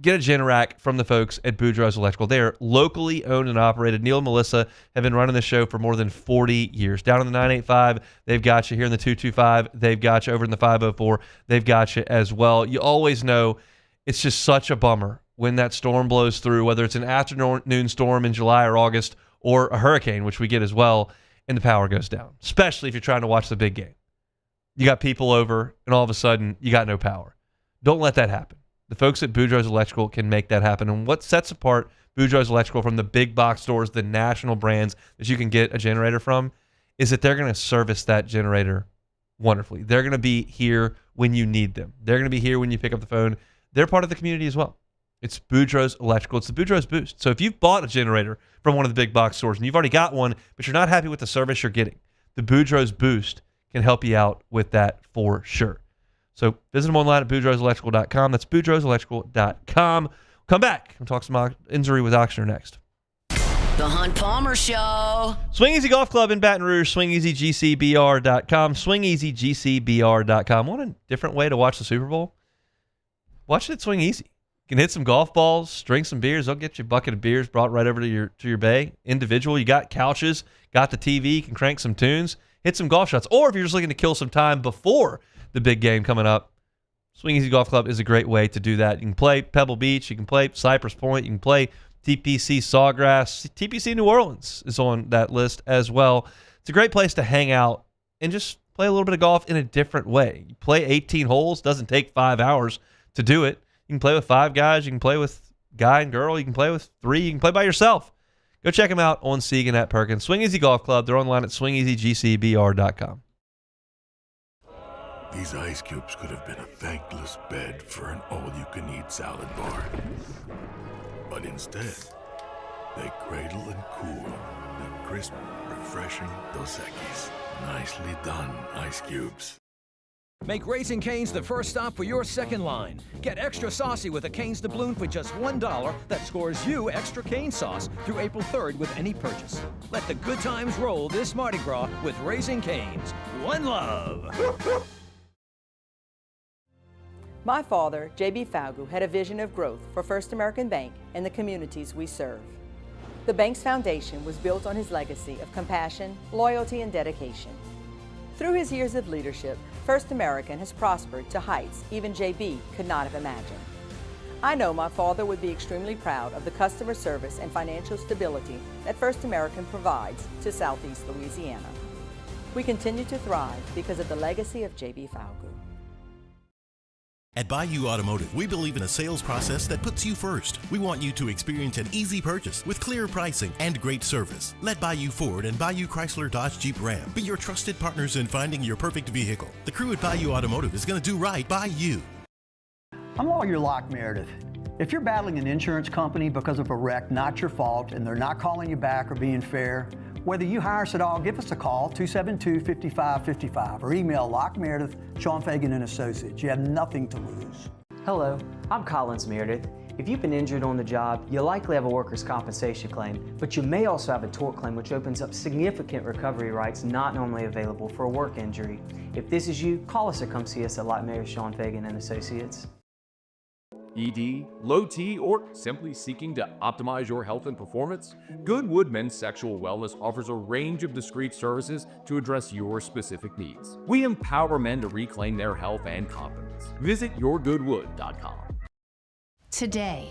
get a Generac from the folks at Boudreaux's Electrical. They are locally owned and operated. Neil and Melissa have been running the show for more than 40 years. Down in the 985, they've got you. Here in the 225, they've got you. Over in the 504, they've got you as well. You always know it's just such a bummer when that storm blows through, whether it's an afternoon storm in July or August or a hurricane, which we get as well, and the power goes down, especially if you're trying to watch the big game. You got people over, and all of a sudden, you got no power. Don't let that happen. The folks at Boudreaux's Electrical can make that happen. And what sets apart Boudreaux's Electrical from the big box stores, the national brands that you can get a generator from, is that they're going to service that generator wonderfully. They're going to be here when you need them. They're going to be here when you pick up the phone. They're part of the community as well. It's Boudreaux's Electrical. It's the Boudreaux's Boost. So if you've bought a generator from one of the big box stores and you've already got one, but you're not happy with the service you're getting, the Boudreaux's Boost can help you out with that for sure. So visit them online at boudreauxelectrical.com. That's boudreauxelectrical.com. Come back and talk some injury with Oxner next. The Hunt Palmer Show. Swing Easy Golf Club in Baton Rouge, swingeasygcbr.com, swingeasygcbr.com. Want a different way to watch the Super Bowl? Watch it at Swing Easy. You can hit some golf balls, drink some beers. They'll get you a bucket of beers brought right over to your bay. Individual, you got couches, got the TV, you can crank some tunes, hit some golf shots. Or if you're just looking to kill some time before the big game coming up, Swing Easy Golf Club is a great way to do that. You can play Pebble Beach, you can play Cypress Point, you can play TPC Sawgrass. TPC New Orleans is on that list as well. It's a great place to hang out and just play a little bit of golf in a different way. You play 18 holes, doesn't take 5 hours to do it. You can play with 5 guys, you can play with guy and girl, you can play with 3, you can play by yourself. Go check them out on Siegen at Perkins. Swing Easy Golf Club, they're online at swingeasygcbr.com. These ice cubes could have been a thankless bed for an all-you-can-eat salad bar. But instead, they cradle and cool the crisp, refreshing Dos Equis. Nicely done, ice cubes. Make Raising Cane's the first stop for your second line. Get extra saucy with a Cane's doubloon for just $1 that scores you extra cane sauce through April 3rd with any purchase. Let the good times roll this Mardi Gras with Raising Cane's. One love. My father, J.B. Falgu, had a vision of growth for First American Bank and the communities we serve. The bank's foundation was built on his legacy of compassion, loyalty, and dedication. Through his years of leadership, First American has prospered to heights even J.B. could not have imagined. I know my father would be extremely proud of the customer service and financial stability that First American provides to Southeast Louisiana. We continue to thrive because of the legacy of J.B. Falgu. At Bayou Automotive, we believe in a sales process that puts you first. We want you to experience an easy purchase with clear pricing and great service. Let Bayou Ford and Bayou Chrysler Dodge Jeep Ram be your trusted partners in finding your perfect vehicle. The crew at Bayou Automotive is going to do right by you. I'm Lawyer Locke Meredith. If you're battling an insurance company because of a wreck not your fault and they're not calling you back or being fair, whether you hire us at all, give us a call, 272-5555, or email Locke Meredith, Sean Fagan and Associates. You have nothing to lose. Hello, I'm Collins Meredith. If you've been injured on the job, you'll likely have a workers' compensation claim, but you may also have a tort claim, which opens up significant recovery rights not normally available for a work injury. If this is you, call us or come see us at Locke Meredith, Sean Fagan and Associates. ED, low T, or simply seeking to optimize your health and performance? Goodwood Men's Sexual Wellness offers a range of discreet services to address your specific needs. We empower men to reclaim their health and confidence. Visit yourgoodwood.com. Today,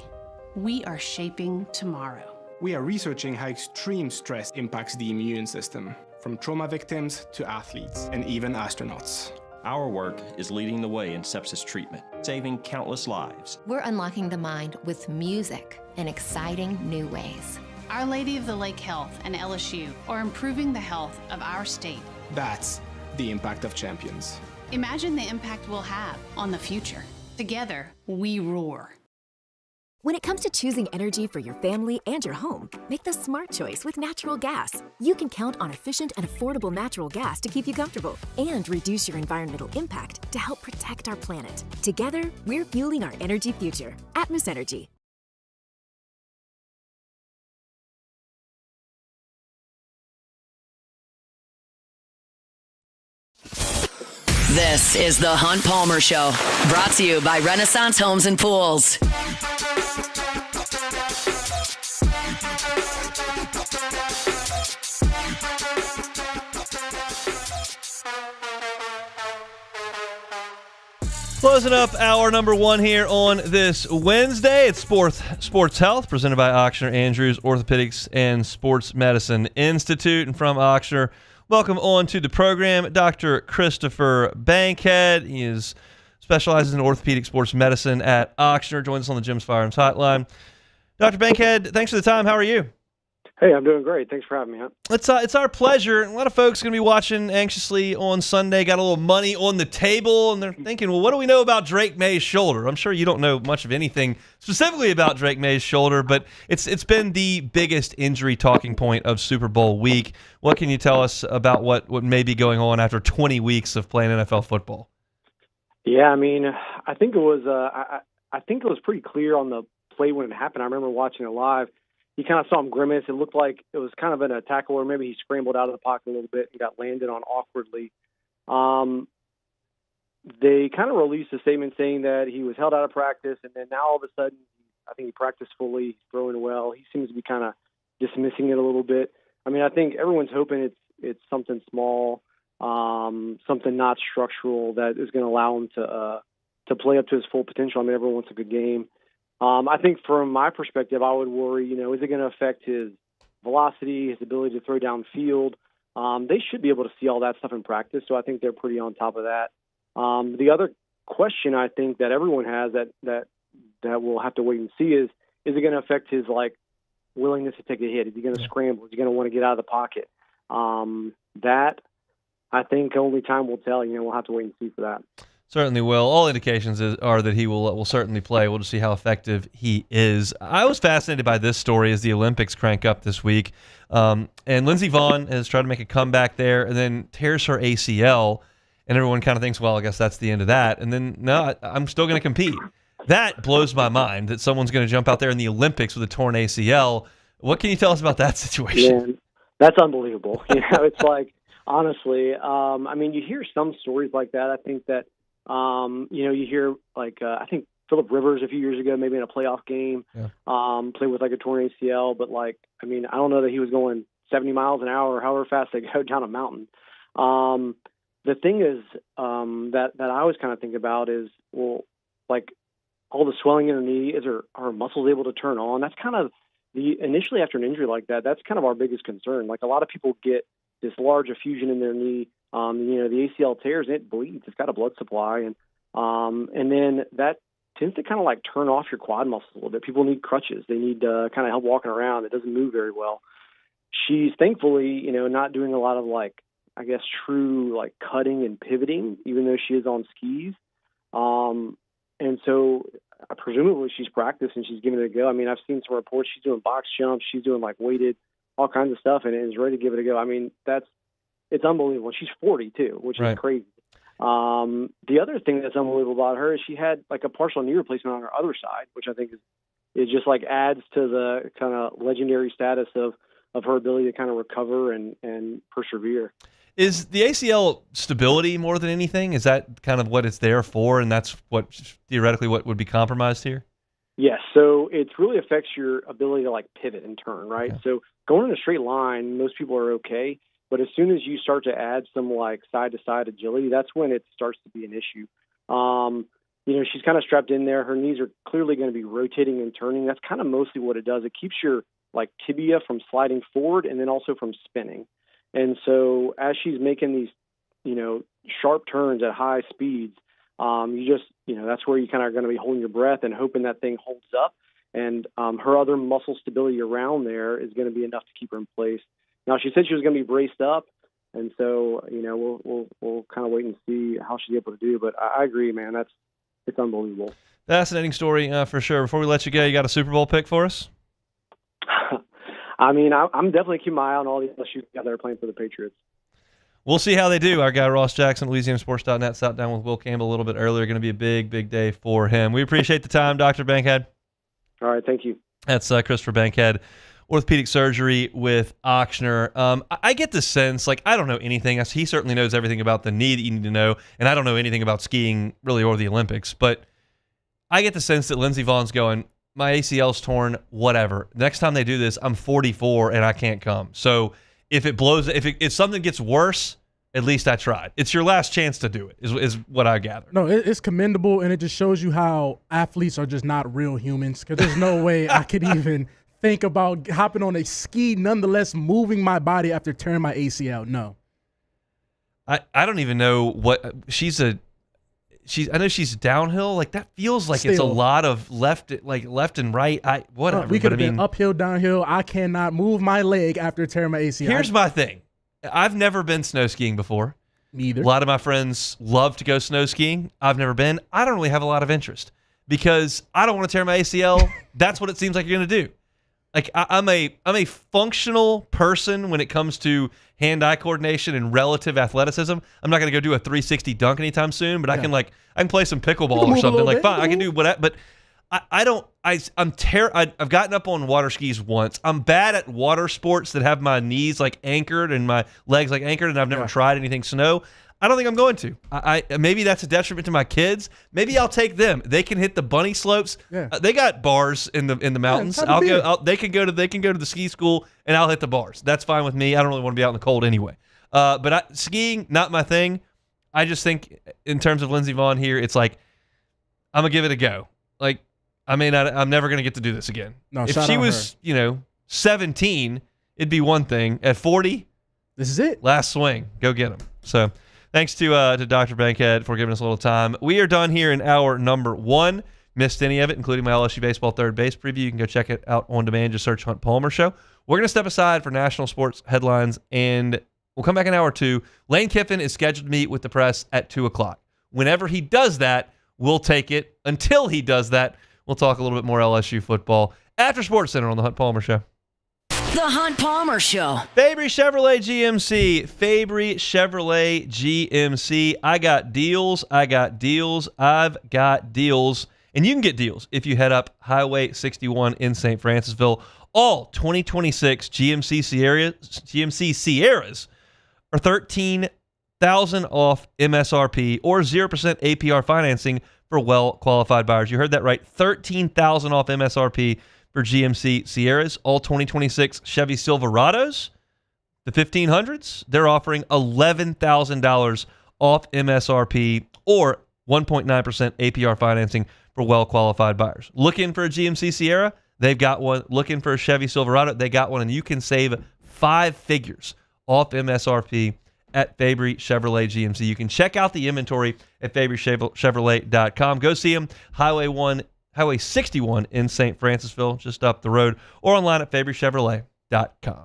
we are shaping tomorrow. We are researching how extreme stress impacts the immune system, from trauma victims to athletes and even astronauts. Our work is leading the way in sepsis treatment, saving countless lives. We're unlocking the mind with music in exciting new ways. Our Lady of the Lake Health and LSU are improving the health of our state. That's the impact of champions. Imagine the impact we'll have on the future. Together, we roar. When it comes to choosing energy for your family and your home, make the smart choice with natural gas. You can count on efficient and affordable natural gas to keep you comfortable and reduce your environmental impact to help protect our planet. Together, we're fueling our energy future. Atmos Energy. This is the Hunt Palmer Show, brought to you by Renaissance Homes and Pools. Closing up hour number 1 here on this Wednesday. It's Sports Health, presented by Ochsner Andrews Orthopedics and Sports Medicine Institute. And from Ochsner, welcome on to the program, Dr. Christopher Bankhead. He specializes in orthopedic sports medicine at Ochsner. Joins us on the Jim's Firearms Hotline. Dr. Bankhead, thanks for the time. How are you? Hey, I'm doing great. Thanks for having me on. It's our pleasure. A lot of folks are going to be watching anxiously on Sunday, got a little money on the table, and they're thinking, well, what do we know about Drake May's shoulder? I'm sure you don't know much of anything specifically about Drake May's shoulder, but it's been the biggest injury talking point of Super Bowl week. What can you tell us about what may be going on after 20 weeks of playing NFL football? Yeah, I mean, I think it was pretty clear on the play when it happened. I remember watching it live. you kind of saw him grimace. It looked like it was kind of in a tackle, or maybe he scrambled out of the pocket a little bit and got landed on awkwardly. They kind of released a statement saying that he was held out of practice, and then now all of a sudden, I think he practiced fully, he's throwing well. He seems to be kind of dismissing it a little bit. I mean, I think everyone's hoping it's something small, something not structural that is going to allow him to play up to his full potential. I mean, everyone wants a good game. I think from my perspective, I would worry, is it going to affect his velocity, his ability to throw downfield? They should be able to see all that stuff in practice, so I think they're pretty on top of that. The other question I think that everyone has that we'll have to wait and see is it going to affect his willingness to take a hit? Is he going to scramble? Is he going to want to get out of the pocket? That I think only time will tell. We'll have to wait and see for that. Certainly will. All indications are that he will certainly play. We'll just see how effective he is. I was fascinated by this story as the Olympics crank up this week. And Lindsey Vonn has tried to make a comeback there and then tears her ACL. And everyone kind of thinks, well, I guess that's the end of that. And then, no, I'm still going to compete. That blows my mind that someone's going to jump out there in the Olympics with a torn ACL. What can you tell us about that situation? Man, that's unbelievable. It's like, honestly, I mean, you hear some stories like that. I think that, you hear I think Phillip Rivers a few years ago, maybe in a playoff game, played with a torn ACL. But I don't know that he was going 70 miles an hour or however fast they go down a mountain. The thing is that I always kind of think about is, well, all the swelling in her knee, is her muscles able to turn on? That's kind of initially after an injury like that, that's kind of our biggest concern. A lot of people get this large effusion in their knee. The ACL tears and it bleeds. It's got a blood supply. And then that tends to kind of turn off your quad muscles a little bit. People need crutches. They need kind of help walking around. It doesn't move very well. She's thankfully, not doing a lot of true cutting and pivoting, even though she is on skis. And so presumably she's practiced and she's giving it a go. I mean, I've seen some reports. She's doing box jumps. She's doing weighted, all kinds of stuff, and is ready to give it a go. I mean, it's unbelievable. She's 40 too, which is crazy. The other thing that's unbelievable about her is she had a partial knee replacement on her other side, which I think is just adds to the kind of legendary status of her ability to kind of recover and persevere. Is the ACL stability more than anything? Is that kind of what it's there for, and that's what theoretically what would be compromised here? Yes. So it really affects your ability to pivot and turn, right? Okay. So going in a straight line, most people are okay. But as soon as you start to add some side-to-side agility, that's when it starts to be an issue. She's kind of strapped in there. Her knees are clearly going to be rotating and turning. That's kind of mostly what it does. It keeps your tibia from sliding forward and then also from spinning. And so as she's making these, sharp turns at high speeds, that's where you kind of are going to be holding your breath and hoping that thing holds up. And her other muscle stability around there is going to be enough to keep her in place. Now, she said she was going to be braced up, and so, we'll kind of wait and see how she's able to do. But I agree, man. It's unbelievable. Fascinating story for sure. Before we let you go, you got a Super Bowl pick for us? I mean, I'm definitely keeping my eye on all the LSU guys that are playing for the Patriots. We'll see how they do. Our guy Ross Jackson, LouisianaSports.net, sat down with Will Campbell a little bit earlier. Going to be a big, big day for him. We appreciate the time, Dr. Bankhead. All right, thank you. That's Christopher Bankhead, orthopedic surgery with Ochsner. I get the sense, I don't know anything. He certainly knows everything about the knee that you need to know, and I don't know anything about skiing, really, or the Olympics. But I get the sense that Lindsey Vonn's going, my ACL's torn, whatever. Next time they do this, I'm 44 and I can't come. So if it blows, if something gets worse, at least I tried. It's your last chance to do it, is what I gather. No, it's commendable, and it just shows you how athletes are just not real humans, because there's no way I could even think about hopping on a ski, nonetheless moving my body after tearing my ACL. No. I don't even know what I know she's downhill. That feels like it's a lot of left and right. Whatever. We could have been uphill, downhill. I cannot move my leg after tearing my ACL. Here's my thing. I've never been snow skiing before. Me either. A lot of my friends love to go snow skiing. I've never been. I don't really have a lot of interest because I don't want to tear my ACL. That's what it seems like you're going to do. I'm a functional person when it comes to hand-eye coordination and relative athleticism. I'm not going to go do a 360 dunk anytime soon, but I can play some pickleball or something. Fine, I can do whatever. But I've gotten up on water skis once. I'm bad at water sports that have my knees like anchored and my legs like anchored, and I've never tried anything snow. I don't think I'm going to. Maybe that's a detriment to my kids. Maybe I'll take them. They can hit the bunny slopes. Yeah. They got bars in the mountains. They can go to the ski school, and I'll hit the bars. That's fine with me. I don't really want to be out in the cold anyway. But skiing, not my thing. I just think in terms of Lindsey Vonn here, it's like I'm gonna give it a go. Like I'm never gonna get to do this again. No, if she was 17, it'd be one thing. At 40, this is it. Last swing, go get them. So. Thanks to Dr. Bankhead for giving us a little time. We are done here in hour number 1. Missed any of it, including my LSU baseball third base preview, you can go check it out on demand. Just search Hunt Palmer Show. We're going to step aside for national sports headlines, and we'll come back in hour 2. Lane Kiffin is scheduled to meet with the press at 2 o'clock. Whenever he does that, we'll take it. Until he does that, we'll talk a little bit more LSU football after Sports Center on the Hunt Palmer Show. The Hunt Palmer Show. Fabry Chevrolet GMC. Fabry Chevrolet GMC. I got deals. I've got deals. And you can get deals if you head up Highway 61 in St. Francisville. All 2026 GMC Sierras are $13,000 off MSRP or 0% APR financing for well-qualified buyers. You heard that right. $13,000 off MSRP for GMC Sierras. All 2026 Chevy Silverados, the 1500s, they're offering $11,000 off MSRP or 1.9% APR financing for well-qualified buyers. Looking for a GMC Sierra? They've got one. Looking for a Chevy Silverado? They got one, and you can save 5 figures off MSRP at Fabry Chevrolet GMC. You can check out the inventory at FabryChevrolet.com. Go see them, Highway 61 in St. Francisville, just up the road, or online at FabryChevrolet.com.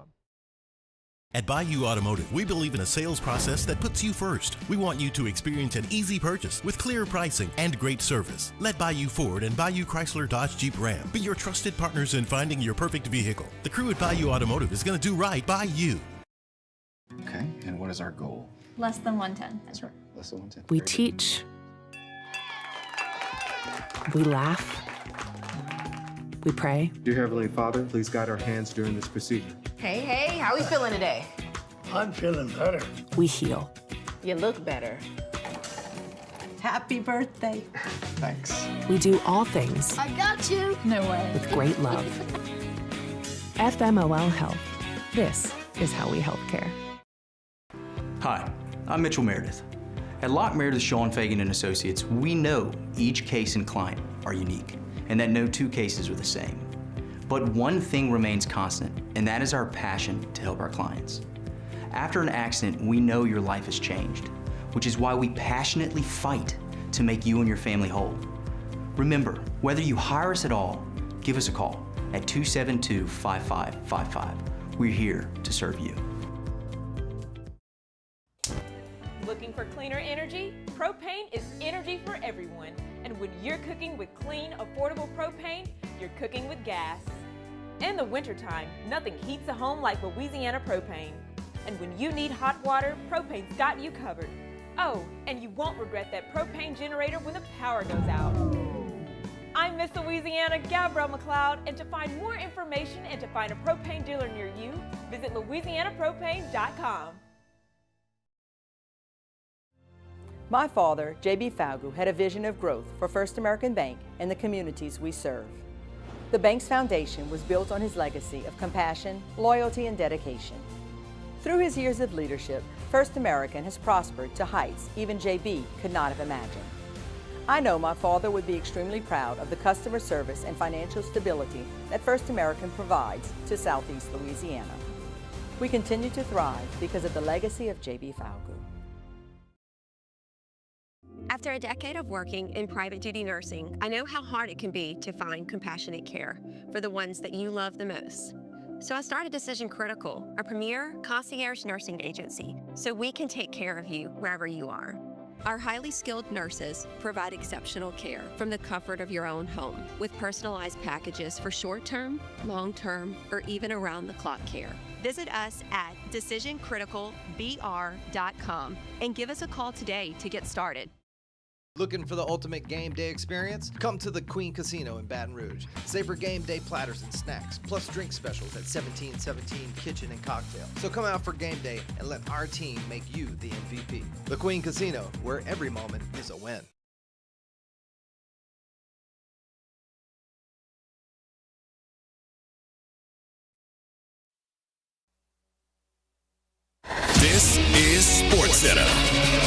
At Bayou Automotive, we believe in a sales process that puts you first. We want you to experience an easy purchase with clear pricing and great service. Let Bayou Ford and Bayou Chrysler Dodge Jeep Ram be your trusted partners in finding your perfect vehicle. The crew at Bayou Automotive is going to do right by you. Okay, and what is our goal? Less than 110. That's right, less than 110. We teach. We laugh. We pray. Dear Heavenly Father, please guide our hands during this procedure. Hey, how we feeling today? I'm feeling better. We heal. You look better. Happy birthday. Thanks. We do all things. I got you. No way. With great love. FMOL Health. This is how we health care. Hi, I'm Mitchell Meredith. At Locke Meredith, Sean Fagan and Associates, we know each case and client are unique, and that no 2 cases are the same. But one thing remains constant, and that is our passion to help our clients. After an accident, we know your life has changed, which is why we passionately fight to make you and your family whole. Remember, whether you hire us at all, give us a call at 272-5555. We're here to serve you. Looking for cleaner energy? Propane is energy for everyone. And when you're cooking with clean, affordable propane, you're cooking with gas. In the wintertime, nothing heats a home like Louisiana propane. And when you need hot water, propane's got you covered. Oh, and you won't regret that propane generator when the power goes out. I'm Miss Louisiana, Gabrielle McLeod, and to find more information and to find a propane dealer near you, visit louisianapropane.com. My father, J.B. Falgout, had a vision of growth for First American Bank and the communities we serve. The bank's foundation was built on his legacy of compassion, loyalty, and dedication. Through his years of leadership, First American has prospered to heights even J.B. could not have imagined. I know my father would be extremely proud of the customer service and financial stability that First American provides to Southeast Louisiana. We continue to thrive because of the legacy of J.B. Falgout. After a decade of working in private duty nursing, I know how hard it can be to find compassionate care for the ones that you love the most. So I started Decision Critical, a premier concierge nursing agency, so we can take care of you wherever you are. Our highly skilled nurses provide exceptional care from the comfort of your own home with personalized packages for short-term, long-term, or even around-the-clock care. Visit us at decisioncriticalbr.com and give us a call today to get started. Looking for the ultimate game day experience? Come to the Queen Casino in Baton Rouge. Savor game day platters and snacks, plus drink specials at 1717 Kitchen and Cocktail. So come out for game day and let our team make you the MVP. The Queen Casino, where every moment is a win. This is SportsCenter.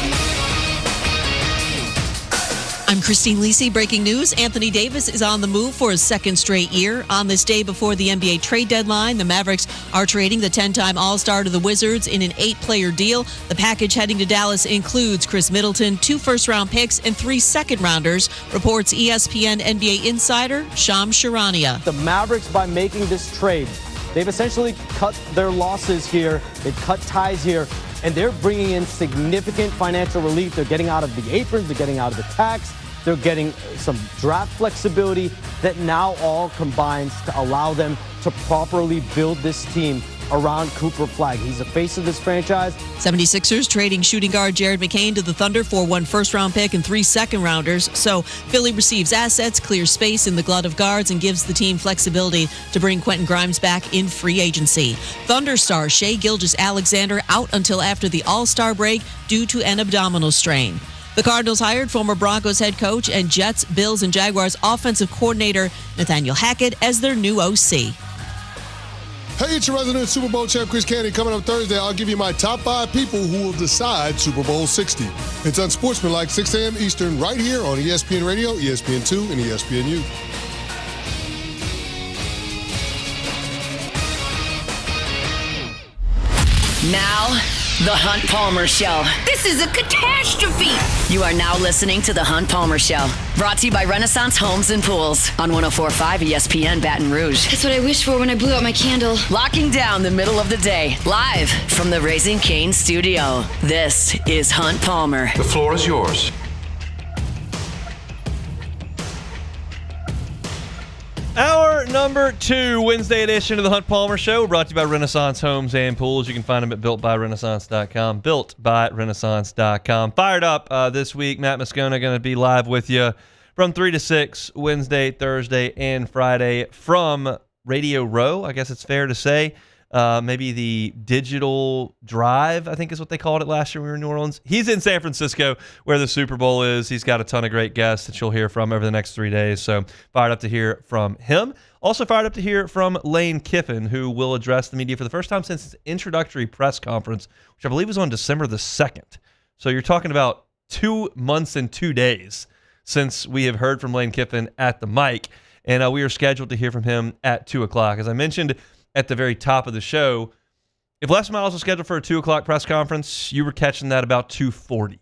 I'm Christine Lisi. Breaking news. Anthony Davis is on the move for his second straight year. On this day before the NBA trade deadline, the Mavericks are trading the 10-time All-Star to the Wizards in an 8-player deal. The package heading to Dallas includes Chris Middleton, 2 first-round picks, and 3 second-rounders, reports ESPN NBA insider Shams Charania. The Mavericks, by making this trade, they've essentially cut their losses here. They've cut ties here. And they're bringing in significant financial relief. They're getting out of the aprons. They're getting out of the tax. They're getting some draft flexibility that now all combines to allow them to properly build this team around Cooper Flagg. He's the face of this franchise. 76ers trading shooting guard Jared McCain to the Thunder for 1 first-round pick and 3 second-rounders. So Philly receives assets, clears space in the glut of guards, and gives the team flexibility to bring Quentin Grimes back in free agency. Thunder star Shai Gilgeous-Alexander out until after the All-Star break due to an abdominal strain. The Cardinals hired former Broncos head coach and Jets, Bills, and Jaguars offensive coordinator Nathaniel Hackett as their new OC. Hey, it's your resident Super Bowl champ, Chris Candy. Coming up Thursday, I'll give you my top 5 people who will decide Super Bowl 60. It's Unsportsmanlike, 6 a.m. Eastern, right here on ESPN Radio, ESPN2, and ESPNU. Now, The Hunt Palmer Show. This is a catastrophe. You are now listening to The Hunt Palmer Show. Brought to you by Renaissance Homes and Pools on 104.5 ESPN Baton Rouge. That's what I wished for when I blew out my candle. Locking down the middle of the day. Live from the Raising Cane studio. This is Hunt Palmer. The floor is yours. Hour number 2, Wednesday edition of the Hunt Palmer Show, brought to you by Renaissance Homes and Pools. You can find them at builtbyrenaissance.com. Builtbyrenaissance.com. Fired up this week. Matt Moscona going to be live with you from 3 to 6, Wednesday, Thursday, and Friday from Radio Row, I guess it's fair to say. Maybe the Digital Drive, I think is what they called it last year when we were in New Orleans. He's in San Francisco where the Super Bowl is. He's got a ton of great guests that you'll hear from over the next 3 days. So fired up to hear from him. Also fired up to hear from Lane Kiffin, who will address the media for the first time since his introductory press conference, which I believe was on December the 2nd. So you're talking about 2 months and 2 days since we have heard from Lane Kiffin at the mic. And we are scheduled to hear from him at 2 o'clock. As I mentioned at the very top of the show, if Les Miles was scheduled for a 2 o'clock press conference, you were catching that about 2:40.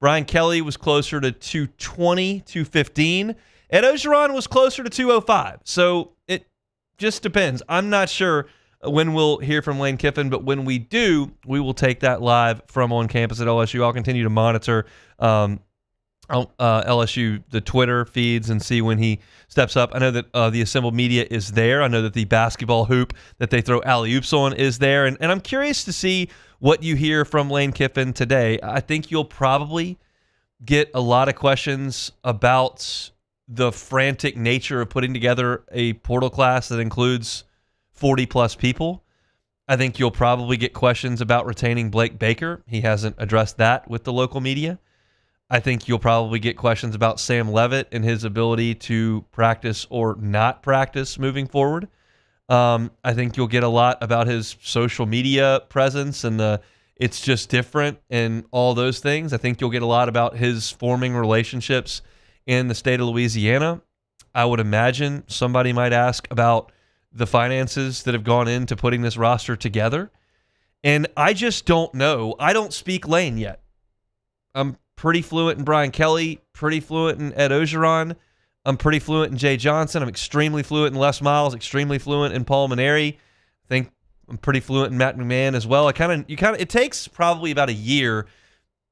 Brian Kelly was closer to 2:20, 2:15. Ed Ogeron was closer to 2:05. So it just depends. I'm not sure when we'll hear from Lane Kiffin, but when we do, we will take that live from on campus at LSU. I'll continue to monitor LSU, the Twitter feeds, and see when he steps up. I know that the assembled media is there. I know that the basketball hoop that they throw alley-oops on is there. And I'm curious to see what you hear from Lane Kiffin today. I think you'll probably get a lot of questions about the frantic nature of putting together a portal class that includes 40-plus people. I think you'll probably get questions about retaining Blake Baker. He hasn't addressed that with the local media. I think you'll probably get questions about Sam Levitt and his ability to practice or not practice moving forward. I think you'll get a lot about his social media presence and it's just different and all those things. I think you'll get a lot about his forming relationships in the state of Louisiana. I would imagine somebody might ask about the finances that have gone into putting this roster together. And I just don't know. I don't speak Lane yet. I'm pretty fluent in Brian Kelly, pretty fluent in Ed Ogeron. I'm pretty fluent in Jay Johnson. I'm extremely fluent in Les Miles, extremely fluent in Paul Maneri. I think I'm pretty fluent in Matt McMahon as well. It takes probably about a year.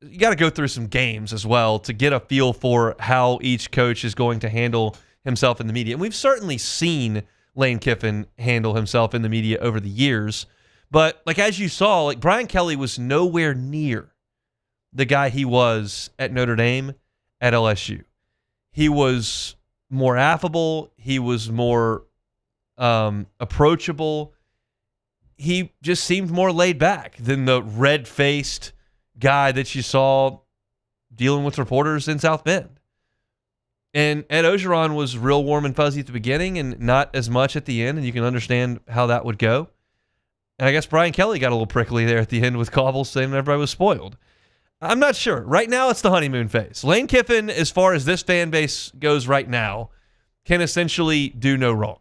You got to go through some games as well to get a feel for how each coach is going to handle himself in the media. And we've certainly seen Lane Kiffin handle himself in the media over the years. But as you saw, Brian Kelly was nowhere near the guy he was at Notre Dame at LSU. He was more affable. He was more approachable. He just seemed more laid back than the red-faced guy that you saw dealing with reporters in South Bend. And Ed Ogeron was real warm and fuzzy at the beginning and not as much at the end, and you can understand how that would go. And I guess Brian Kelly got a little prickly there at the end with Cauble saying everybody was spoiled. I'm not sure. Right now, it's the honeymoon phase. Lane Kiffin, as far as this fan base goes right now, can essentially do no wrong.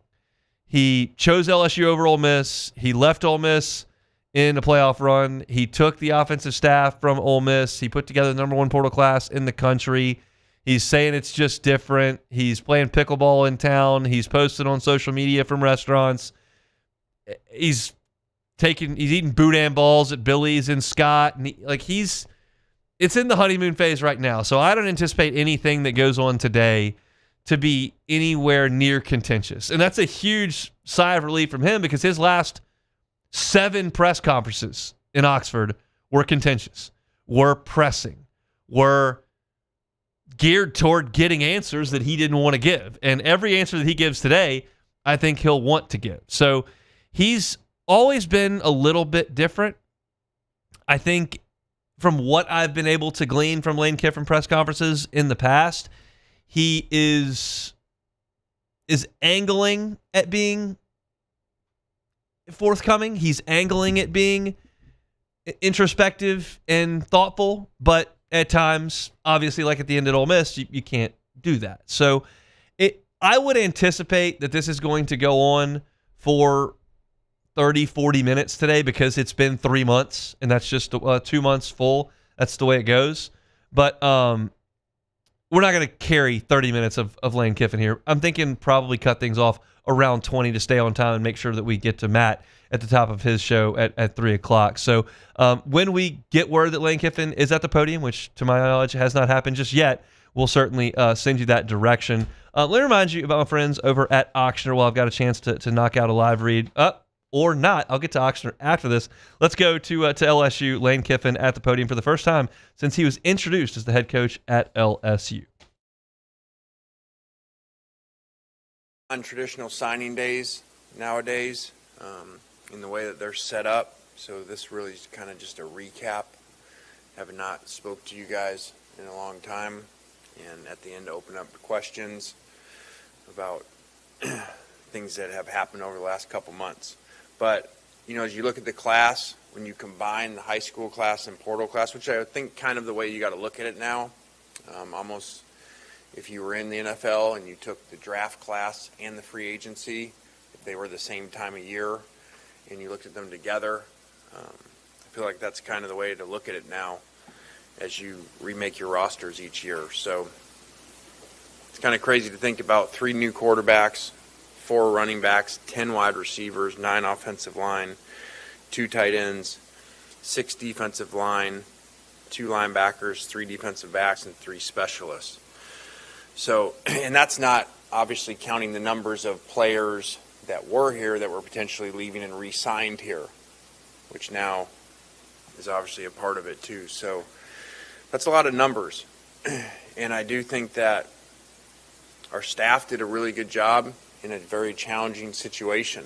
He chose LSU over Ole Miss. He left Ole Miss in a playoff run. He took the offensive staff from Ole Miss. He put together the #1 portal class in the country. He's saying it's just different. He's playing pickleball in town. He's posted on social media from restaurants. He's eating boudin balls at Billy's in Scott. And it's in the honeymoon phase right now. So I don't anticipate anything that goes on today to be anywhere near contentious. And that's a huge sigh of relief from him because his last 7 press conferences in Oxford were contentious, were pressing, were geared toward getting answers that he didn't want to give. And every answer that he gives today, I think he'll want to give. So he's always been a little bit different. I think from what I've been able to glean from Lane Kiffin press conferences in the past, he is angling at being forthcoming. He's angling at being introspective and thoughtful, but at times, obviously, like at the end at Ole Miss, you can't do that. So I would anticipate that this is going to go on for 30, 40 minutes today because it's been 3 months, and that's just 2 months full. That's the way it goes. But we're not going to carry 30 minutes of Lane Kiffin here. I'm thinking probably cut things off around 20 to stay on time and make sure that we get to Matt at the top of his show at 3 o'clock. So when we get word that Lane Kiffin is at the podium, which to my knowledge has not happened just yet, we'll certainly send you that direction. Let me remind you about my friends over at Auctioneer. Well, I've got a chance to knock out a live read. Or not. I'll get to Auctioneer after this. Let's go to LSU. Lane Kiffin at the podium for the first time since he was introduced as the head coach at LSU. Non-traditional signing days nowadays, in the way that they're set up. So this really is kind of just a recap. Have not spoke to you guys in a long time, and at the end open up questions about things that have happened over the last couple months. But, as you look at the class, when you combine the high school class and portal class, which I think kind of the way you got to look at it now, almost if you were in the NFL and you took the draft class and the free agency, if they were the same time of year and you looked at them together, I feel like that's kind of the way to look at it now as you remake your rosters each year. So it's kind of crazy to think about 3 new quarterbacks, 4 running backs, 10 wide receivers, 9 offensive line, 2 tight ends, 6 defensive line, 2 linebackers, 3 defensive backs, and 3 specialists. So, and that's not obviously counting the numbers of players that were here that were potentially leaving and re-signed here, which now is obviously a part of it too. So that's a lot of numbers. And I do think that our staff did a really good job in a very challenging situation.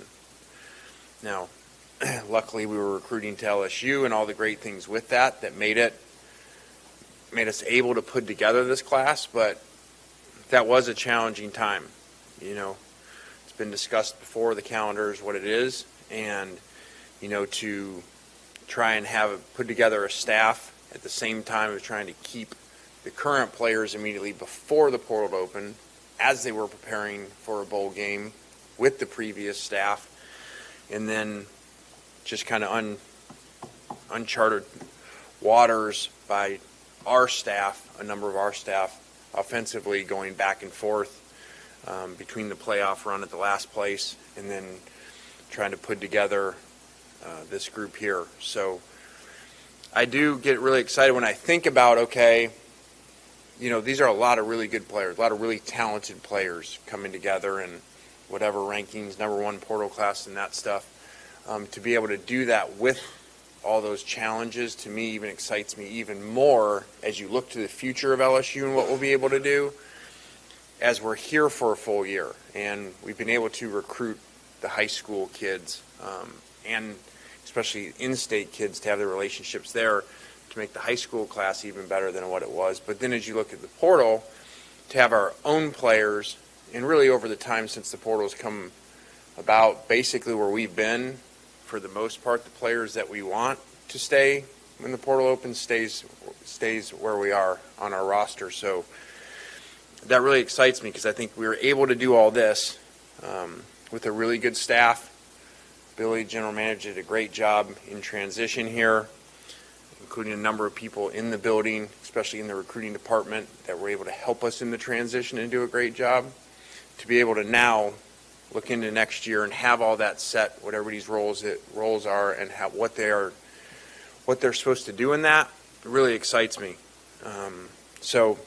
Now, luckily we were recruiting to LSU and all the great things with that made us able to put together this class, but that was a challenging time. It's been discussed before, the calendar is what it is, and to try and put together a staff at the same time as trying to keep the current players immediately before the portal opened, as they were preparing for a bowl game with the previous staff, and then just kind of uncharted waters by our staff, a number of our staff, offensively going back and forth between the playoff run at the last place and then trying to put together this group here. So I do get really excited when I think about, these are a lot of really good players, a lot of really talented players coming together and whatever rankings, #1 portal class and that stuff. To be able to do that with all those challenges, to me, even excites me even more as you look to the future of LSU and what we'll be able to do as we're here for a full year. And we've been able to recruit the high school kids and especially in-state kids to have the relationships there to make the high school class even better than what it was. But then as you look at the portal, to have our own players, and really over the time since the portal's come about, basically where we've been, for the most part, the players that we want to stay when the portal opens stays where we are on our roster. So that really excites me because I think we were able to do all this with a really good staff. Billy, general manager, did a great job in transition here, including a number of people in the building, especially in the recruiting department, that were able to help us in the transition and do a great job. To be able to now look into next year and have all that set, what everybody's roles are, and what they're supposed to do in that, really excites me. So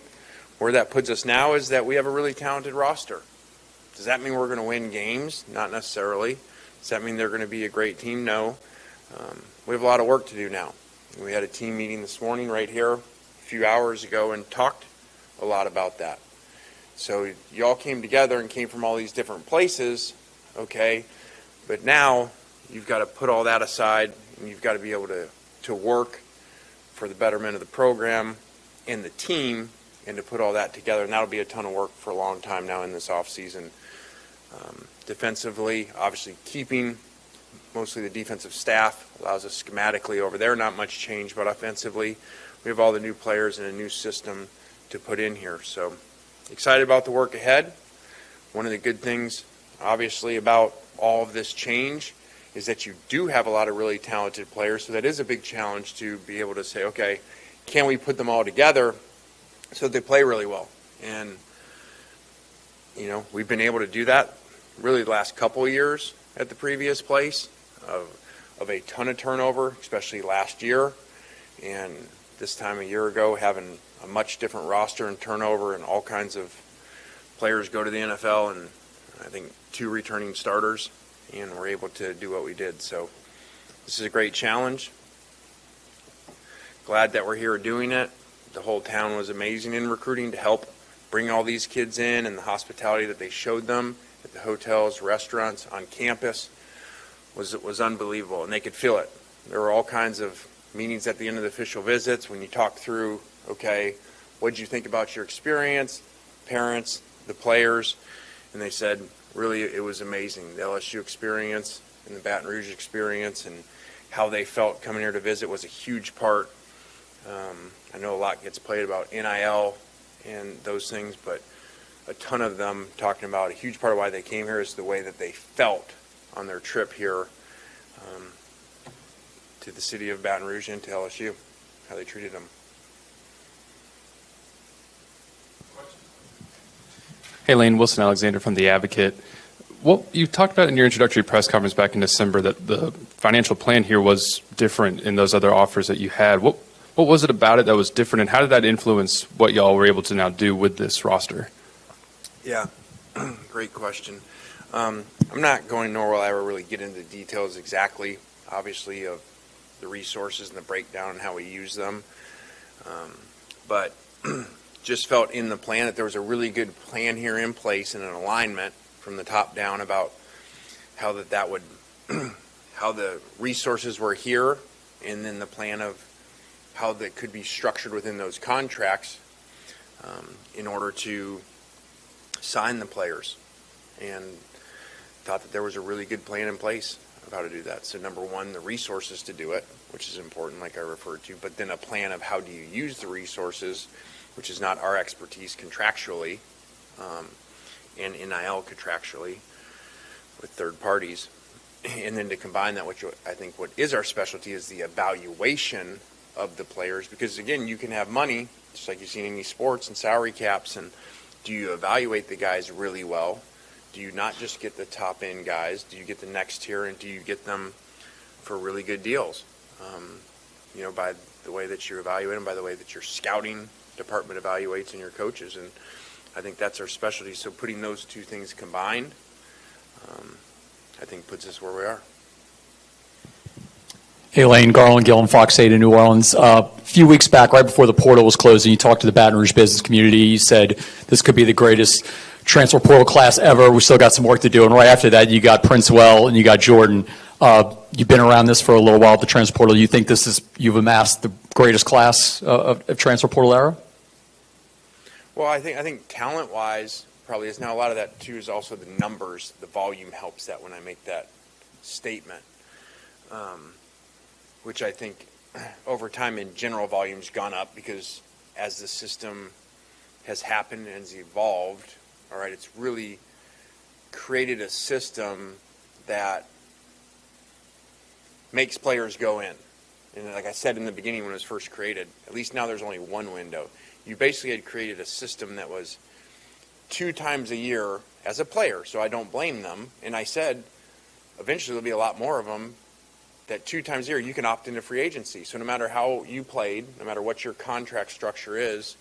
where that puts us now is that we have a really talented roster. Does that mean we're going to win games? Not necessarily. Does that mean they're going to be a great team? No. We have a lot of work to do now. We had a team meeting this morning right here a few hours ago and talked a lot about that. So you all came together and came from all these different places, okay, but now you've got to put all that aside and you've got to be able to work for the betterment of the program and the team and to put all that together, and that'll be a ton of work for a long time now in this offseason. Defensively, obviously keeping mostly the defensive staff allows us schematically over there, not much change, but offensively we have all the new players and a new system to put in here. So excited about the work ahead. One of the good things, obviously, about all of this change is that you do have a lot of really talented players, so that is a big challenge to be able to say, okay, can we put them all together so that they play really well? And, you know, we've been able to do that really the last couple of years at the previous place of a ton of turnover, especially last year. And this time a year ago, having a much different roster and turnover and all kinds of players go to the NFL, and I think 2 returning starters, and we're able to do what we did. So this is a great challenge. Glad that we're here doing it. The whole town was amazing in recruiting to help bring all these kids in, and the hospitality that they showed them at the hotels, restaurants, on campus was unbelievable, and they could feel it. There were all kinds of meetings at the end of the official visits when you talk through, okay, what did you think about your experience, parents, the players, and they said, really, it was amazing. The LSU experience and the Baton Rouge experience and how they felt coming here to visit was a huge part. I know a lot gets played about NIL and those things, but a ton of them talking about a huge part of why they came here is the way that they felt on their trip here to the city of Baton Rouge and to LSU, how they treated them. Hey, Lane, Wilson Alexander from The Advocate. Well, you talked about in your introductory press conference back in December that the financial plan here was different in those other offers that you had. What was it about it that was different, and how did that influence what y'all were able to now do with this roster? Yeah, great question. I'm not going, nor will I ever really get into the details exactly, obviously, of the resources and the breakdown and how we use them. But just felt in the plan that there was a really good plan here in place and an alignment from the top down about how that would, how the resources were here, and then the plan of how that could be structured within those contracts in order to sign the players, and thought that there was a really good plan in place of how to do that. So number one, the resources to do it, which is important, like I referred to, but then a plan of how do you use the resources, which is not our expertise contractually, and NIL contractually with third parties. And then to combine that, which I think what is our specialty is the evaluation of the players, because again, you can have money, just like you see in any sports, and salary caps, and do you evaluate the guys really well? Do you not just get the top end guys? Do you get the next tier, and do you get them for really good deals? You know, by the way that you evaluate them, by the way that your scouting department evaluates and your coaches, and I think that's our specialty. So putting those two things combined, I think puts us where we are. Hey, Lane, Garland Gillen, Fox 8 in New Orleans. A few weeks back, right before the portal was closing, you talked to the Baton Rouge business community. You said this could be the greatest transfer portal class ever. We still got some work to do. And right after that, you got Princewell and you got Jordan. You've been around this for a little while, the transfer portal. You think you've amassed the greatest class of transfer portal era? Well, I think talent-wise, probably is. Now, a lot of that, too, is also the numbers. The volume helps that when I make that statement, which I think over time in general volume's gone up because as the system has happened and has evolved, all right, it's really created a system that makes players go in. And like I said in the beginning when it was first created, at least now there's only one window. You basically had created a system that was 2 times a year as a player, so I don't blame them. And I said, eventually there'll be a lot more of them, that 2 times a year you can opt into free agency. So no matter how you played, no matter what your contract structure is,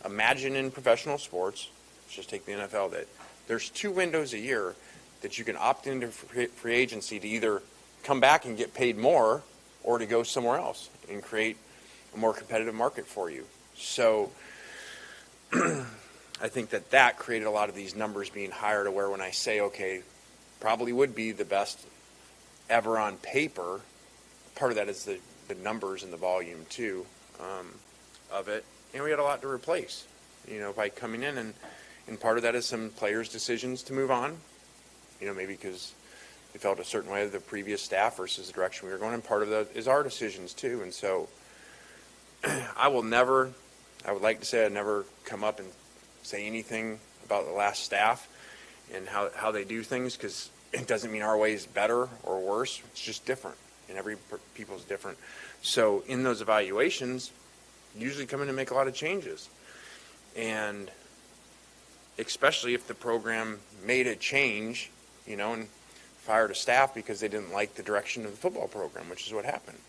imagine in professional sports, let's just take the NFL, that there's 2 windows a year that you can opt into free agency to either come back and get paid more or to go somewhere else and create a more competitive market for you. So I think that created a lot of these numbers being higher to where when I say, okay, probably would be the best ever on paper, part of that is the numbers and the volume too of it. And we had a lot to replace, by coming in. And part of that is some players' decisions to move on, maybe because they felt a certain way of the previous staff versus the direction we were going. And part of that is our decisions too. And so I would like to say I'd never come up and say anything about the last staff and how they do things, because it doesn't mean our way is better or worse. It's just different, and every people's different. So in those evaluations, usually come in and make a lot of changes. And especially if the program made a change, and fired a staff because they didn't like the direction of the football program, which is what happened.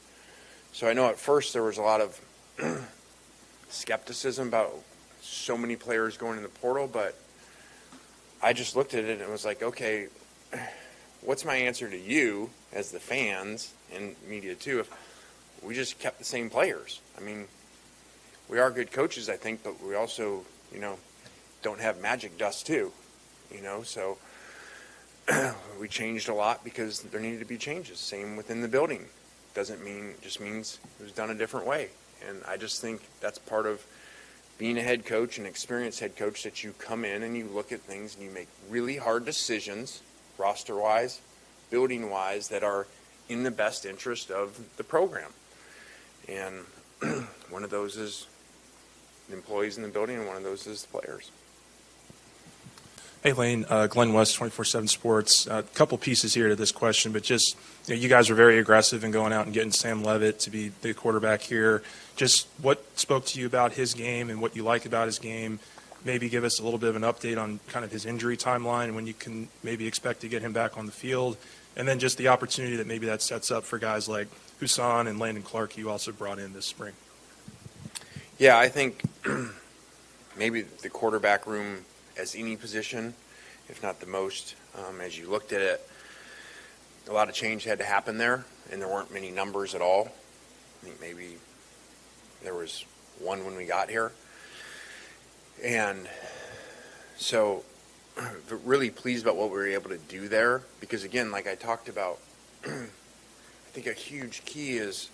So I know at first there was a lot of skepticism about so many players going in the portal, but I just looked at it and was like, okay, what's my answer to you as the fans and media too if we just kept the same players? I mean, we are good coaches, I think, but we also, don't have magic dust too, so we changed a lot because there needed to be changes. Same within the building. Just means it was done a different way. And I just think that's part of being a head coach, an experienced head coach, that you come in and you look at things and you make really hard decisions, roster-wise, building-wise, that are in the best interest of the program. And one of those is the employees in the building, and one of those is the players. Hey, Lane, Glenn West, 24/7 Sports. A couple pieces here to this question, but just, you guys were very aggressive in going out and getting Sam Levitt to be the quarterback here. Just what spoke to you about his game and what you like about his game? Maybe give us a little bit of an update on kind of his injury timeline and when you can maybe expect to get him back on the field. And then just the opportunity that maybe that sets up for guys like Husan and Landon Clark you also brought in this spring. Yeah, I think maybe the quarterback room as any position, if not the most, as you looked at it, a lot of change had to happen there, and there weren't many numbers at all. I think maybe there was one when we got here. And so really pleased about what we were able to do there, because again, like I talked about, I think a huge key is,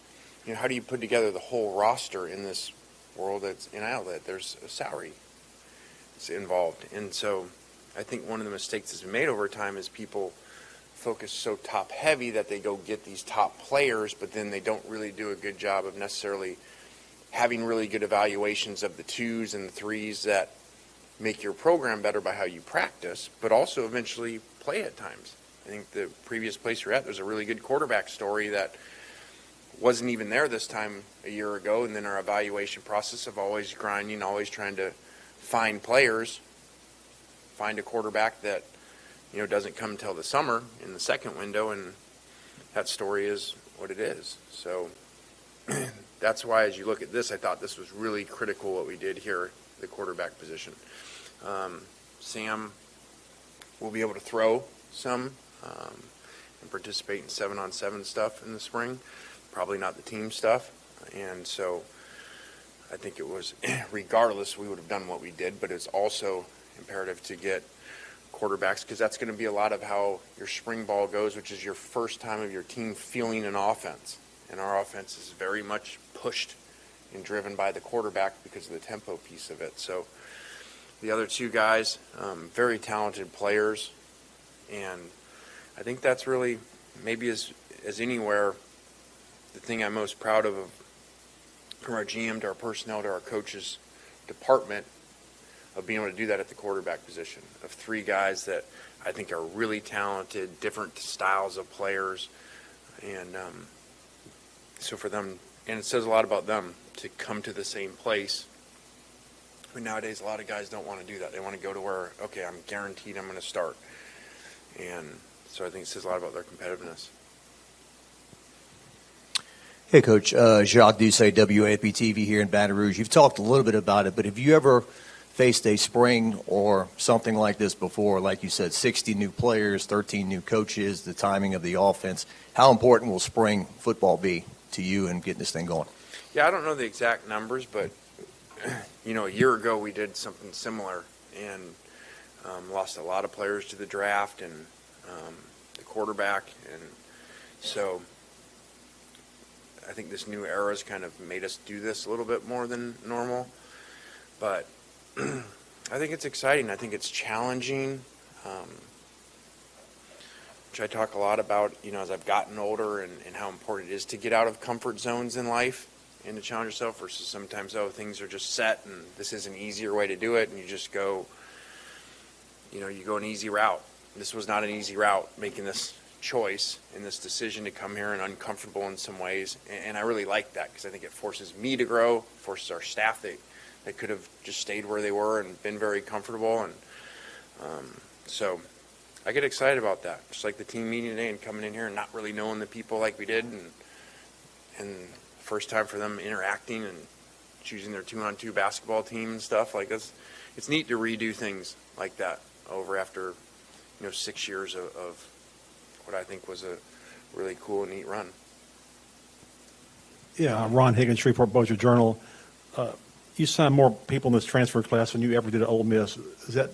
how do you put together the whole roster in this world that's in outlet? There's a salary involved. And so I think one of the mistakes that's been made over time is people focus so top heavy that they go get these top players, but then they don't really do a good job of necessarily having really good evaluations of the 2s and the 3s that make your program better by how you practice, but also eventually play at times. I think the previous place you're at, there's a really good quarterback story that wasn't even there this time a year ago, and then our evaluation process of always grinding, always trying to find players, find a quarterback that doesn't come until the summer in the second window, and that story is what it is. So that's why, as you look at this, I thought this was really critical what we did here, the quarterback position. Sam will be able to throw some and participate in 7-on-7 stuff in the spring. probably not the team stuff. And so I think it was, regardless, we would have done what we did, but it's also imperative to get quarterbacks, because that's going to be a lot of how your spring ball goes, which is your first time of your team feeling an offense. And our offense is very much pushed and driven by the quarterback because of the tempo piece of it. So the other two guys, very talented players, and I think that's really, maybe as anywhere, the thing I'm most proud of from our GM to our personnel to our coaches department, of being able to do that at the quarterback position, of three guys that I think are really talented, different styles of players. And so for them, and it says a lot about them to come to the same place. But nowadays, a lot of guys don't want to do that. They want to go to where, okay, I'm guaranteed I'm going to start. And so I think it says a lot about their competitiveness. Hey, Coach. Jacques Doucet, WAP-TV here in Baton Rouge. You've talked a little bit about it, but have you ever faced a spring or something like this before? Like you said, 60 new players, 13 new coaches, the timing of the offense. How important will spring football be to you in getting this thing going? Yeah, I don't know the exact numbers, but, you know, a year ago we did something similar and lost a lot of players to the draft and the quarterback. And so I think this new era has kind of made us do this a little bit more than normal. But I think it's exciting. I think it's challenging, which I talk a lot about, you know, as I've gotten older, and how important it is to get out of comfort zones in life and to challenge yourself versus sometimes, oh, things are just set and this is an easier way to do it, and you just go, you know, you go an easy route. This was not an easy route, making this choice and this decision to come here, and uncomfortable in some ways. And I really like that, because I think it forces me to grow, forces our staff that could have just stayed where they were and been very comfortable. And so I get excited about that. Just like the team meeting today and coming in here and not really knowing the people like we did, and first time for them interacting and choosing their 2-on-2 basketball team and stuff like this. It's neat to redo things like that over after, 6 years of what I think was a really cool and neat run. Yeah, Ron Higgins, Shreveport Bossier Journal. You signed more people in this transfer class than you ever did at Ole Miss. Is that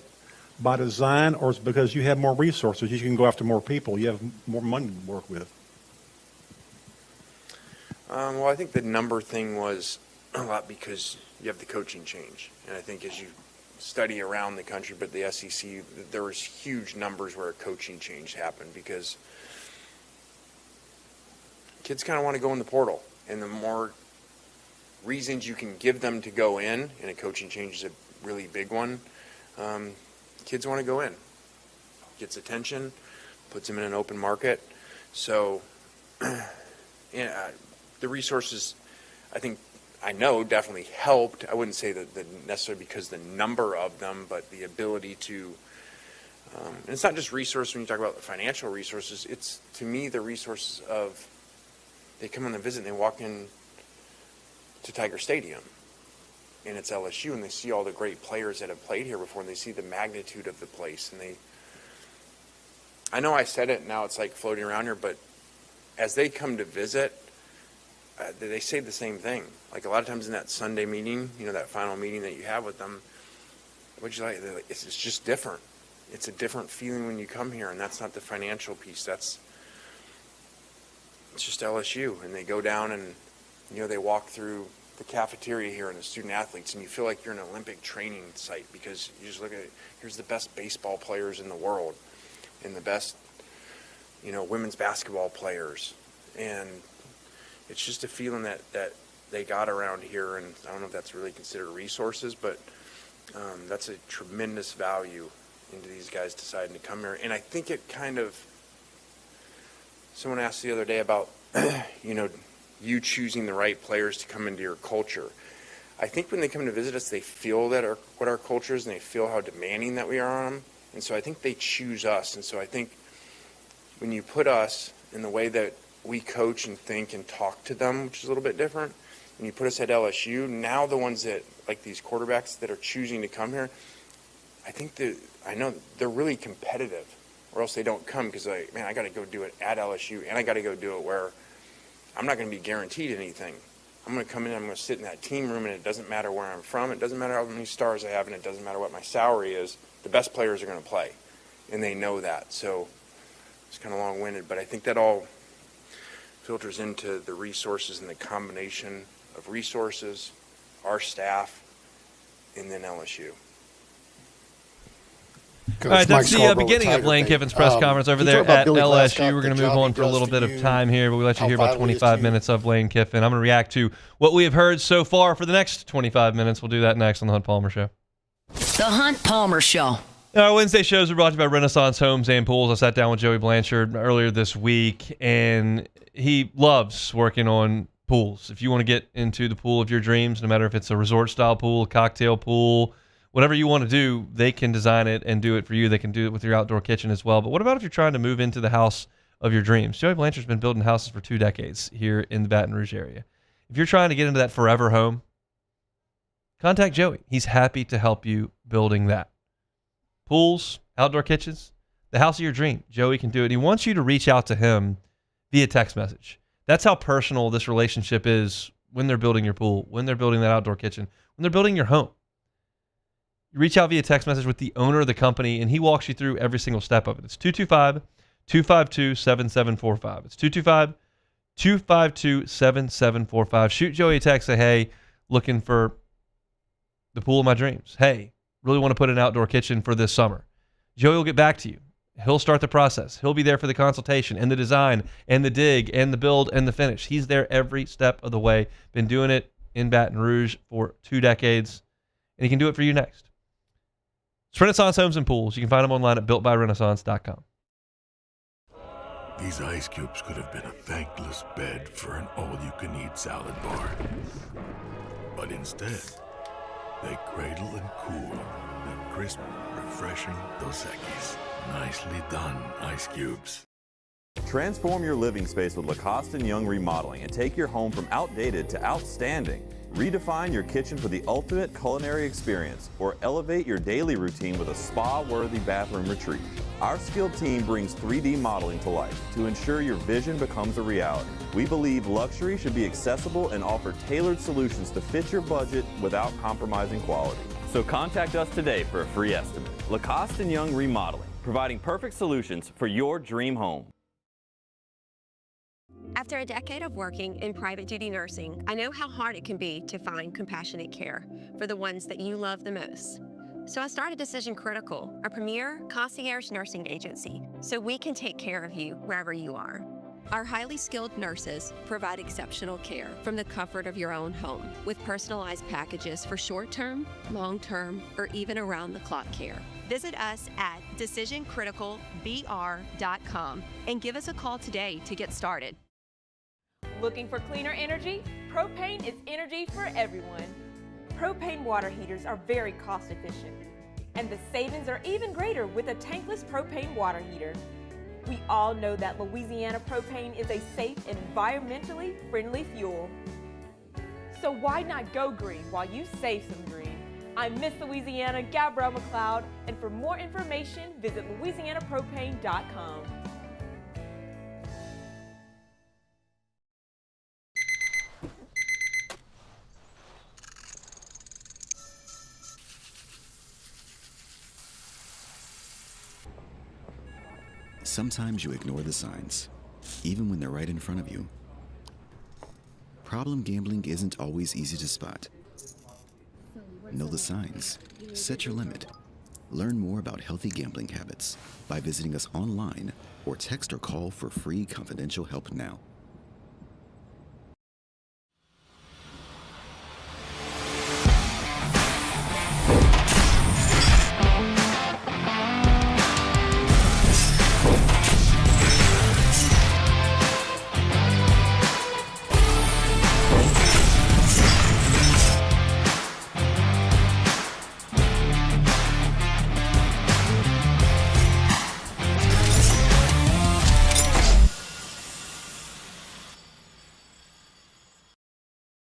by design, or is it because you have more resources? You can go after more people. You have more money to work with. Well, I think the number thing was a lot because you have the coaching change. And I think as you study around the country, but the SEC, there was huge numbers where a coaching change happened because kids kind of want to go in the portal. And the more reasons you can give them to go in, and a coaching change is a really big one, kids want to go in. Gets attention, puts them in an open market. So yeah, the resources, I know definitely helped. I wouldn't say that necessarily because the number of them, but the ability to, and it's not just resources when you talk about the financial resources, it's, to me, the resources of, they come on a visit and they walk in to Tiger Stadium, and it's LSU, and they see all the great players that have played here before, and they see the magnitude of the place, and I know I said it, now it's like floating around here, but as they come to visit, they say the same thing. Like a lot of times in that Sunday meeting, that final meeting that you have with them, what'd you like? They're like, it's just different. It's a different feeling when you come here, and that's not the financial piece. It's just LSU, and they go down and they walk through the cafeteria here and the student athletes, and you feel like you're in an Olympic training site because you just look at it. Here's the best baseball players in the world, and the best, women's basketball players, and it's just a feeling that they got around here, and I don't know if that's really considered resources, but that's a tremendous value into these guys deciding to come here. And I think it kind of, someone asked the other day about, you choosing the right players to come into your culture. I think when they come to visit us, they feel what our culture is, and they feel how demanding that we are on them. And so I think they choose us. And so I think when you put us in the way that we coach and think and talk to them, which is a little bit different, when you put us at LSU, now the ones that, like these quarterbacks that are choosing to come here, I know they're really competitive, or else they don't come because I got to go do it at LSU, and I got to go do it where I'm not going to be guaranteed anything. I'm going to come in, I'm going to sit in that team room, and it doesn't matter where I'm from, it doesn't matter how many stars I have, and it doesn't matter what my salary is. The best players are going to play, and they know that. So it's kind of long-winded, but I think that all filters into the resources and the combination of resources, our staff, and then LSU. All right, that's the beginning of Lane Kiffin's press conference over there at LSU. We're going to move on for a little bit of time here, but we let you hear about 25 minutes of Lane Kiffin. I'm going to react to what we have heard so far for the next 25 minutes. We'll do that next on The Hunt Palmer Show. The Hunt Palmer Show. Our Wednesday shows are brought to you by Renaissance Homes and Pools. I sat down with Joey Blanchard earlier this week, and he loves working on pools. If you want to get into the pool of your dreams, no matter if it's a resort-style pool, a cocktail pool, whatever you want to do, they can design it and do it for you. They can do it with your outdoor kitchen as well. But what about if you're trying to move into the house of your dreams? Joey Blanchard's been building houses for 2 decades here in the Baton Rouge area. If you're trying to get into that forever home, contact Joey. He's happy to help you building that. Pools, outdoor kitchens, the house of your dream. Joey can do it. He wants you to reach out to him via text message. That's how personal this relationship is when they're building your pool, when they're building that outdoor kitchen, when they're building your home. You reach out via text message with the owner of the company, and he walks you through every single step of it. It's 225-252-7745. It's 225-252-7745. Shoot Joey a text, say, hey, looking for the pool of my dreams. Hey, really want to put an outdoor kitchen for this summer. Joey will get back to you. He'll start the process. He'll be there for the consultation and the design and the dig and the build and the finish. He's there every step of the way. Been doing it in Baton Rouge for 2 decades, and he can do it for you next. It's Renaissance Homes and Pools. You can find them online at builtbyrenaissance.com. These ice cubes could have been a thankless bed for an all-you-can-eat salad bar. But instead, they cradle and cool the crisp, refreshing Dos Equis. Nicely done, ice cubes. Transform your living space with Lacoste & Young Remodeling and take your home from outdated to outstanding. Redefine your kitchen for the ultimate culinary experience, or elevate your daily routine with a spa-worthy bathroom retreat. Our skilled team brings 3D modeling to life to ensure your vision becomes a reality. We believe luxury should be accessible and offer tailored solutions to fit your budget without compromising quality. So contact us today for a free estimate. Lacoste & Young Remodeling, providing perfect solutions for your dream home. After a decade of working in private duty nursing, I know how hard it can be to find compassionate care for the ones that you love the most. So I started Decision Critical, a premier concierge nursing agency, so we can take care of you wherever you are. Our highly skilled nurses provide exceptional care from the comfort of your own home, with personalized packages for short-term, long-term, or even around-the-clock care. Visit us at decisioncriticalbr.com and give us a call today to get started. Looking for cleaner energy? Propane is energy for everyone. Propane water heaters are very cost efficient, and the savings are even greater with a tankless propane water heater. We all know that Louisiana propane is a safe and environmentally friendly fuel. So why not go green while you save some green? I'm Miss Louisiana, Gabrielle McLeod, and for more information, visit louisianapropane.com. Sometimes you ignore the signs, even when they're right in front of you. Problem gambling isn't always easy to spot. Know the signs. Set your limit. Learn more about healthy gambling habits by visiting us online or text or call for free confidential help now.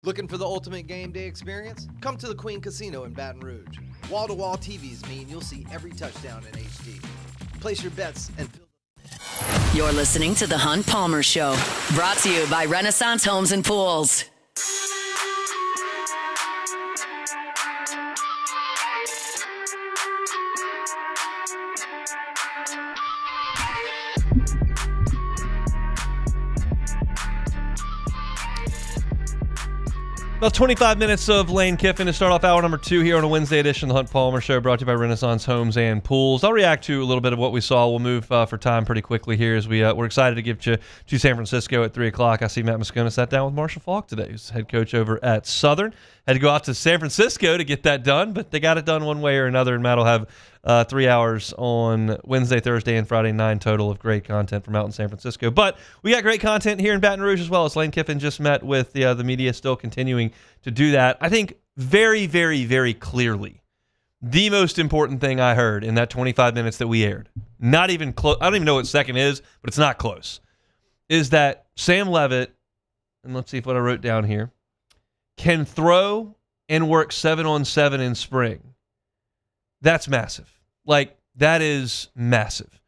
Looking for the ultimate game day experience? Come to the Queen Casino in Baton Rouge. Wall-to-wall TVs mean you'll see every touchdown in HD. Place your bets and fill You're listening to The Hunt Palmer Show, brought to you by Renaissance Homes and Pools. About 25 minutes of Lane Kiffin to start off hour number 2 here on a Wednesday edition of the Hunt Palmer Show, brought to you by Renaissance Homes and Pools. I'll react to a little bit of what we saw. We'll move for time pretty quickly here as we're excited to get you to San Francisco at 3 o'clock. I see Matt Moscona sat down with Marshall Faulk today, who's head coach over at Southern. Had to go out to San Francisco to get that done, but they got it done one way or another, and Matt will have 3 hours on Wednesday, Thursday, and Friday, 9 total of great content from out in San Francisco. But we got great content here in Baton Rouge as well, as Lane Kiffin just met with the media, still continuing to do that. I think very, very, very clearly, the most important thing I heard in that 25 minutes that we aired, not even close, I don't even know what second is, but it's not close, is that Sam Leavitt, and let's see if what I wrote down here, can throw and work 7-on-7 in spring. That's massive. Like, that is massive.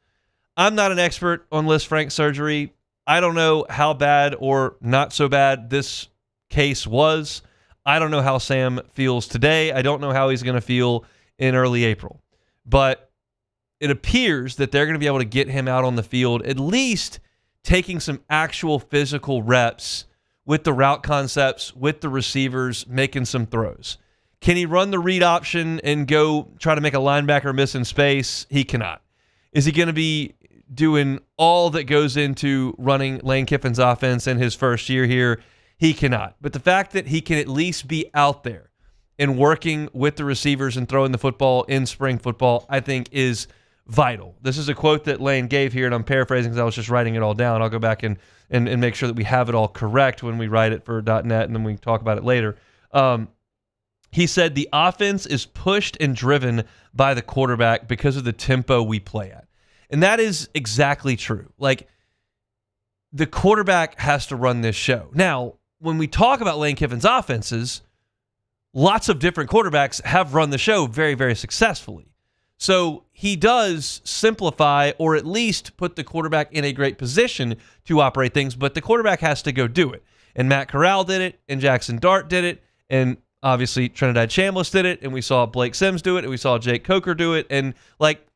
I'm not an expert on Liz Frank surgery. I don't know how bad or not so bad this case was. I don't know how Sam feels today. I don't know how he's going to feel in early April. But it appears that they're going to be able to get him out on the field, at least taking some actual physical reps with the route concepts, with the receivers, making some throws. Can he run the read option and go try to make a linebacker miss in space? He cannot. Is he going to be doing all that goes into running Lane Kiffin's offense in his first year here? He cannot. But the fact that he can at least be out there and working with the receivers and throwing the football in spring football, I think is vital. This is a quote that Lane gave here, and I'm paraphrasing because I was just writing it all down. I'll go back and make sure that we have it all correct when we write it for .net, and then we can talk about it later. He said, the offense is pushed and driven by the quarterback because of the tempo we play at. And that is exactly true. Like, the quarterback has to run this show. Now, when we talk about Lane Kiffin's offenses, lots of different quarterbacks have run the show very, very successfully. So he does simplify, or at least put the quarterback in a great position to operate things, but the quarterback has to go do it. And Matt Corral did it, and Jackson Dart did it, and obviously Trinidad Chambliss did it, and we saw Blake Sims do it, and we saw Jake Coker do it, and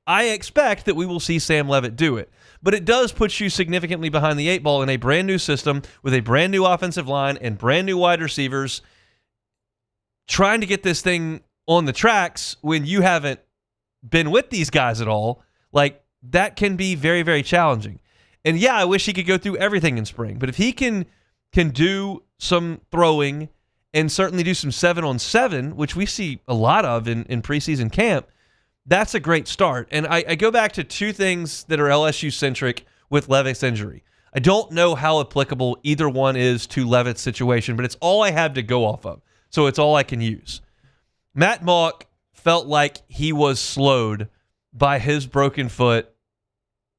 I expect that we will see Sam Leavitt do it. But it does put you significantly behind the 8 ball in a brand new system with a brand new offensive line and brand new wide receivers, trying to get this thing on the tracks when you haven't been with these guys at all. Like, that can be very, very challenging. And yeah, I wish he could go through everything in spring, but if he can do some throwing and certainly do some 7-on-7, which we see a lot of in preseason camp, that's a great start. And I go back to two things that are LSU-centric with Leavitt's injury. I don't know how applicable either one is to Leavitt's situation, but it's all I have to go off of, so it's all I can use. Matt Mauck felt like he was slowed by his broken foot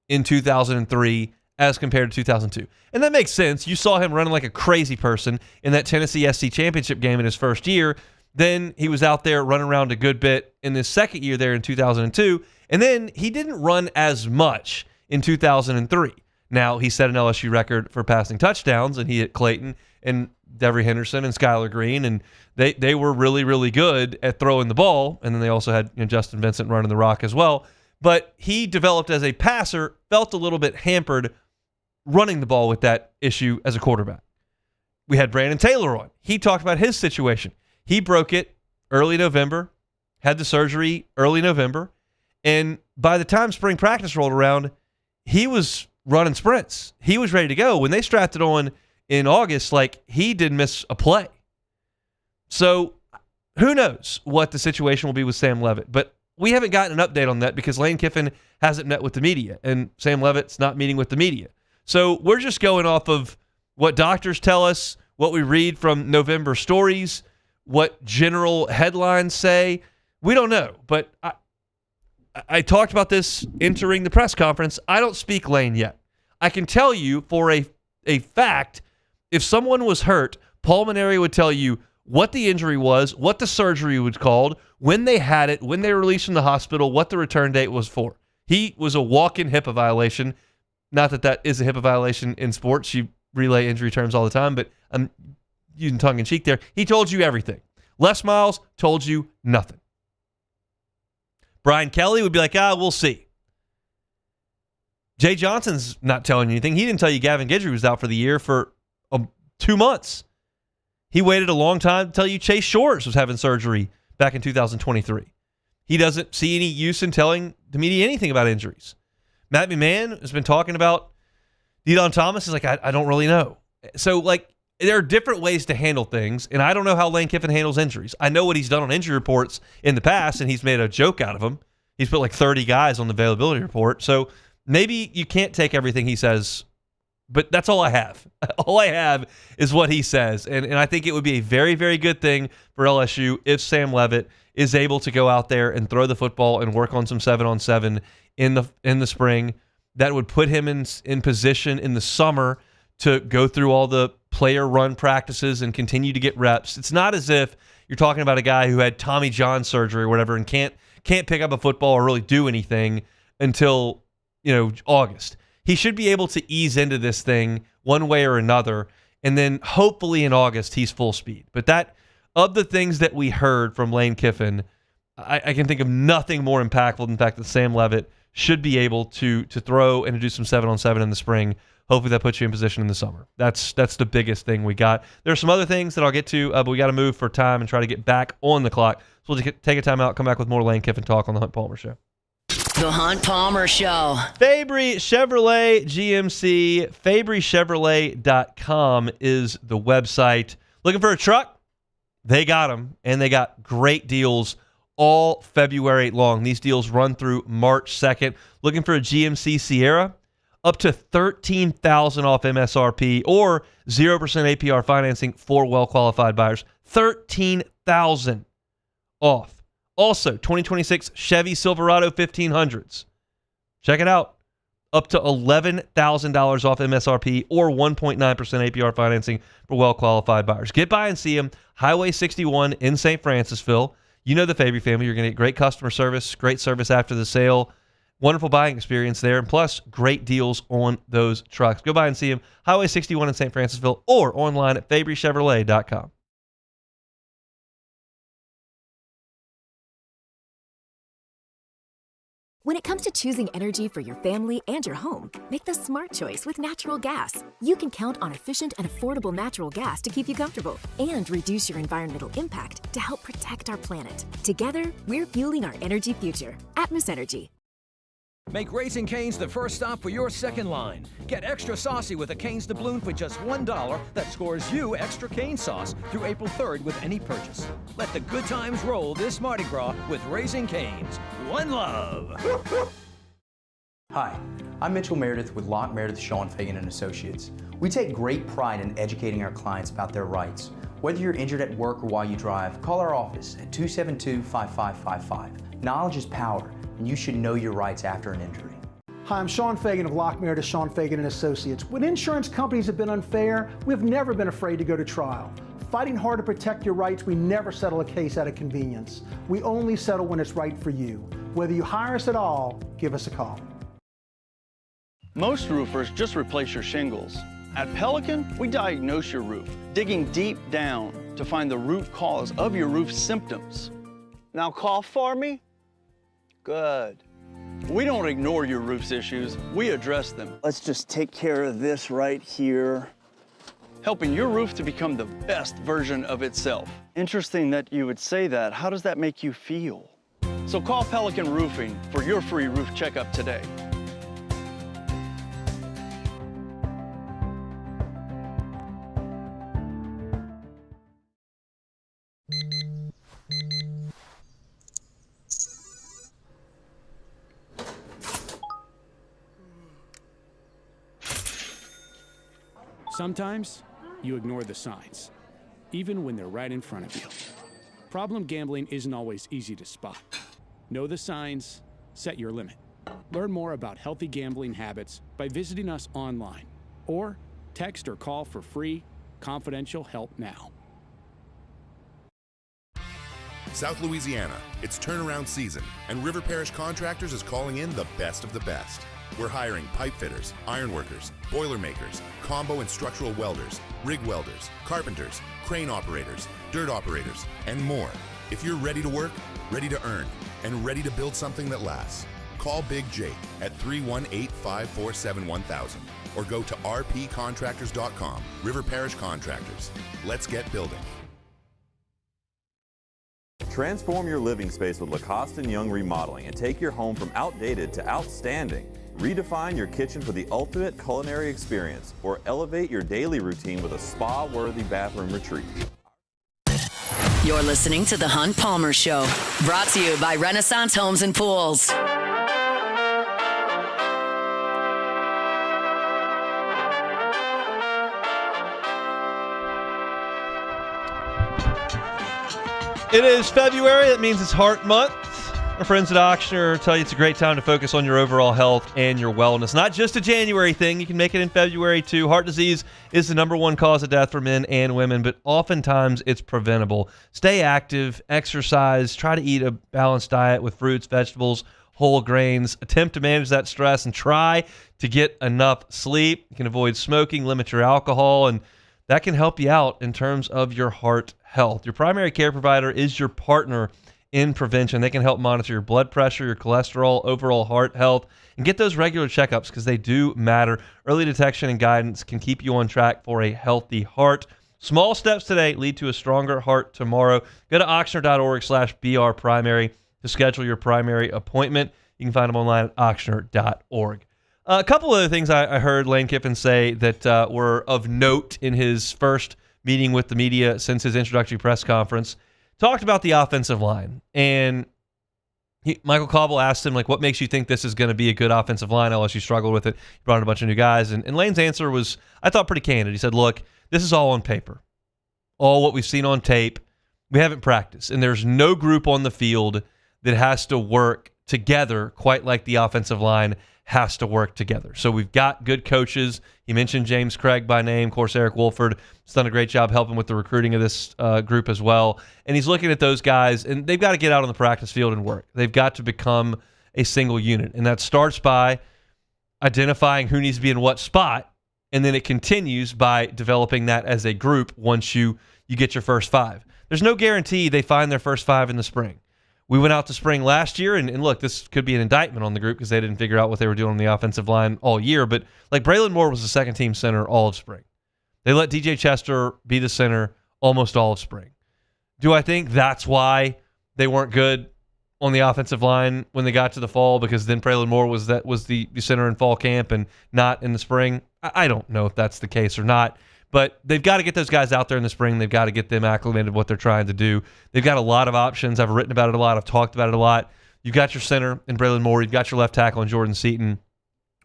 in 2003 as compared to 2002. And that makes sense. You saw him running like a crazy person in that Tennessee SC championship game in his first year. Then he was out there running around a good bit in his second year there in 2002. And then he didn't run as much in 2003. Now, he set an LSU record for passing touchdowns, and he hit Clayton and Devery Henderson and Skylar Green, and they were really, really good at throwing the ball. And then they also had Justin Vincent running the rock as well. But he developed as a passer, felt a little bit hampered running the ball with that issue as a quarterback. We had Brandon Taylor on. He talked about his situation. He broke it early November, had the surgery early November, and by the time spring practice rolled around, he was running sprints. He was ready to go. When they strapped it on in August, he didn't miss a play. So who knows what the situation will be with Sam Leavitt, but we haven't gotten an update on that because Lane Kiffin hasn't met with the media, and Sam Leavitt's not meeting with the media. So we're just going off of what doctors tell us, what we read from November stories, what general headlines say. We don't know, but I talked about this entering the press conference. I don't speak Lane yet. I can tell you for a fact, if someone was hurt, Paul Maneri would tell you what the injury was, what the surgery was called, when they had it, when they were released from the hospital, what the return date was for. He was a walk-in HIPAA violation. not that is a HIPAA violation in sports. You relay injury terms all the time, but I'm using tongue-in-cheek there. He told you everything. Les Miles told you nothing. Brian Kelly would be like, we'll see. Jay Johnson's not telling you anything. He didn't tell you Gavin Guidry was out for the year for 2 months. He waited a long time to tell you Chase Shores was having surgery back in 2023. He doesn't see any use in telling the media anything about injuries. Matt McMahon has been talking about De'Don Thomas. He's like, I don't really know. So, there are different ways to handle things, and I don't know how Lane Kiffin handles injuries. I know what he's done on injury reports in the past, and he's made a joke out of them. He's put 30 guys on the availability report. So maybe you can't take everything he says, but that's all I have. All I have is what he says, and I think it would be a very, very good thing for LSU if Sam Leavitt is able to go out there and throw the football and work on some 7-on-7 in the spring. That would put him in position in the summer to go through all the player run practices and continue to get reps. It's not as if you're talking about a guy who had Tommy John surgery or whatever and can't pick up a football or really do anything until August. He should be able to ease into this thing one way or another, and then hopefully in August he's full speed. But that, of the things that we heard from Lane Kiffin, I can think of nothing more impactful than the fact that Sam Leavitt should be able to throw and to do some 7-on-7 in the spring. Hopefully that puts you in position in the summer. That's the biggest thing we got. There's some other things that I'll get to, but we got to move for time and try to get back on the clock. So we'll just take a time out, come back with more Lane Kiffin talk on the Hunt Palmer Show. The Hunt Palmer Show. Fabry Chevrolet GMC. FabryChevrolet.com is the website. Looking for a truck? They got them, and they got great deals all February long. These deals run through March 2nd. Looking for a GMC Sierra? Up to $13,000 off MSRP or 0% APR financing for well-qualified buyers. $13,000 off. Also, 2026 Chevy Silverado 1500s. Check it out. Up to $11,000 off MSRP or 1.9% APR financing for well-qualified buyers. Get by and see them. Highway 61 in St. Francisville. You know the Fabry family. You're going to get great customer service, great service after the sale. Wonderful buying experience there, and plus great deals on those trucks. Go by and see them. Highway 61 in St. Francisville or online at FabryChevrolet.com. When it comes to choosing energy for your family and your home, make the smart choice with natural gas. You can count on efficient and affordable natural gas to keep you comfortable and reduce your environmental impact to help protect our planet. Together, we're fueling our energy future. Atmos Energy. Make Raising Cane's the first stop for your second line. Get extra saucy with a Cane's doubloon for just $1 that scores you extra cane sauce through April 3rd with any purchase. Let the good times roll this Mardi Gras with Raising Cane's. One love. Hi, I'm Mitchell Meredith with Locke Meredith, Sean Fagan & Associates. We take great pride in educating our clients about their rights. Whether you're injured at work or while you drive, call our office at 272-5555. Knowledge is power, and you should know your rights after an injury. Hi, I'm Sean Fagan of Locke Meredith, Sean Fagan & Associates. When insurance companies have been unfair, we've never been afraid to go to trial. Fighting hard to protect your rights, we never settle a case out of convenience. We only settle when it's right for you. Whether you hire us at all, give us a call. Most roofers just replace your shingles. At Pelican, we diagnose your roof, digging deep down to find the root cause of your roof symptoms. Now cough for me. Good. We don't ignore your roof's issues, we address them. Let's just take care of this right here. Helping your roof to become the best version of itself. Interesting that you would say that. How does that make you feel? So call Pelican Roofing for your free roof checkup today. Sometimes you ignore the signs, even when they're right in front of you. Problem gambling isn't always easy to spot. Know the signs, set your limit. Learn more about healthy gambling habits by visiting us online or text or call for free, confidential help now. South Louisiana, it's turnaround season, and River Parish Contractors is calling in the best of the best. We're hiring pipe fitters, iron workers, boiler makers, combo and structural welders, rig welders, carpenters, crane operators, dirt operators, and more. If you're ready to work, ready to earn, and ready to build something that lasts, call Big Jake at 318-547-1000 or go to rpcontractors.com. River Parish Contractors. Let's get building. Transform your living space with Lacoste & Young Remodeling and take your home from outdated to outstanding. Redefine your kitchen for the ultimate culinary experience or elevate your daily routine with a spa-worthy bathroom retreat. You're listening to The Hunt Palmer Show, brought to you by Renaissance Homes and Pools. It is February. That means it's Heart Month. Our friends at Ochsner tell you it's a great time to focus on your overall health and your wellness. Not just a January thing. You can make it in February, too. Heart disease is the #1 cause of death for men and women, but oftentimes it's preventable. Stay active, exercise, try to eat a balanced diet with fruits, vegetables, whole grains. Attempt to manage that stress and try to get enough sleep. You can avoid smoking, limit your alcohol, and that can help you out in terms of your heart health. Your primary care provider is your partner in prevention. They can help monitor your blood pressure, your cholesterol, overall heart health, and get those regular checkups because they do matter. Early detection and guidance can keep you on track for a healthy heart. Small steps today lead to a stronger heart tomorrow. Go to Ochsner.org/BRprimary to schedule your primary appointment. You can find them online at Ochsner.org. A couple other things I heard Lane Kiffin say that were of note in his first meeting with the media since his introductory press conference. Talked about the offensive line, and Michael Cauble asked him, what makes you think this is going to be a good offensive line? LSU struggled with it. He brought in a bunch of new guys, and Lane's answer was, I thought, pretty candid. He said, look, this is all on paper. All what we've seen on tape. We haven't practiced, and there's no group on the field that has to work together quite like the offensive line has to work together. So we've got good coaches. He mentioned James Craig by name. Of course, Eric Wolford has done a great job helping with the recruiting of this group as well. And he's looking at those guys, and they've got to get out on the practice field and work. They've got to become a single unit. And that starts by identifying who needs to be in what spot, and then it continues by developing that as a group once you get your first 5. There's no guarantee they find their first 5 in the spring. We went out to spring last year, and look, this could be an indictment on the group because they didn't figure out what they were doing on the offensive line all year. But Braylon Moore was the second-team center all of spring. They let DJ Chester be the center almost all of spring. Do I think that's why they weren't good on the offensive line when they got to the fall? Because then Braylon Moore was the center in fall camp and not in the spring? I don't know if that's the case or not. But they've got to get those guys out there in the spring. They've got to get them acclimated to what they're trying to do. They've got a lot of options. I've written about it a lot. I've talked about it a lot. You've got your center in Braylon Moore. You've got your left tackle in Jordan Seaton.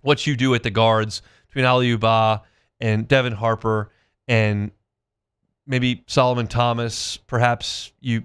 What you do at the guards between Ali Uba and Devin Harper and maybe Solomon Thomas. Perhaps you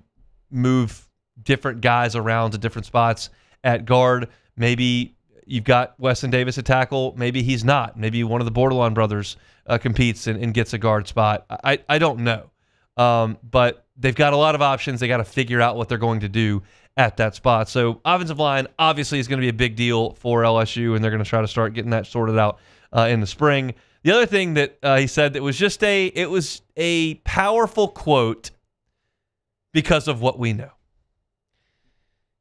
move different guys around to different spots at guard. Maybe you've got Weston Davis at tackle. Maybe he's not. Maybe one of the Bordelon brothers competes and gets a guard spot. I don't know. But they've got a lot of options. They got to figure out what they're going to do at that spot. So offensive line obviously is going to be a big deal for LSU, and they're going to try to start getting that sorted out in the spring. The other thing that he said that was just a powerful quote because of what we know.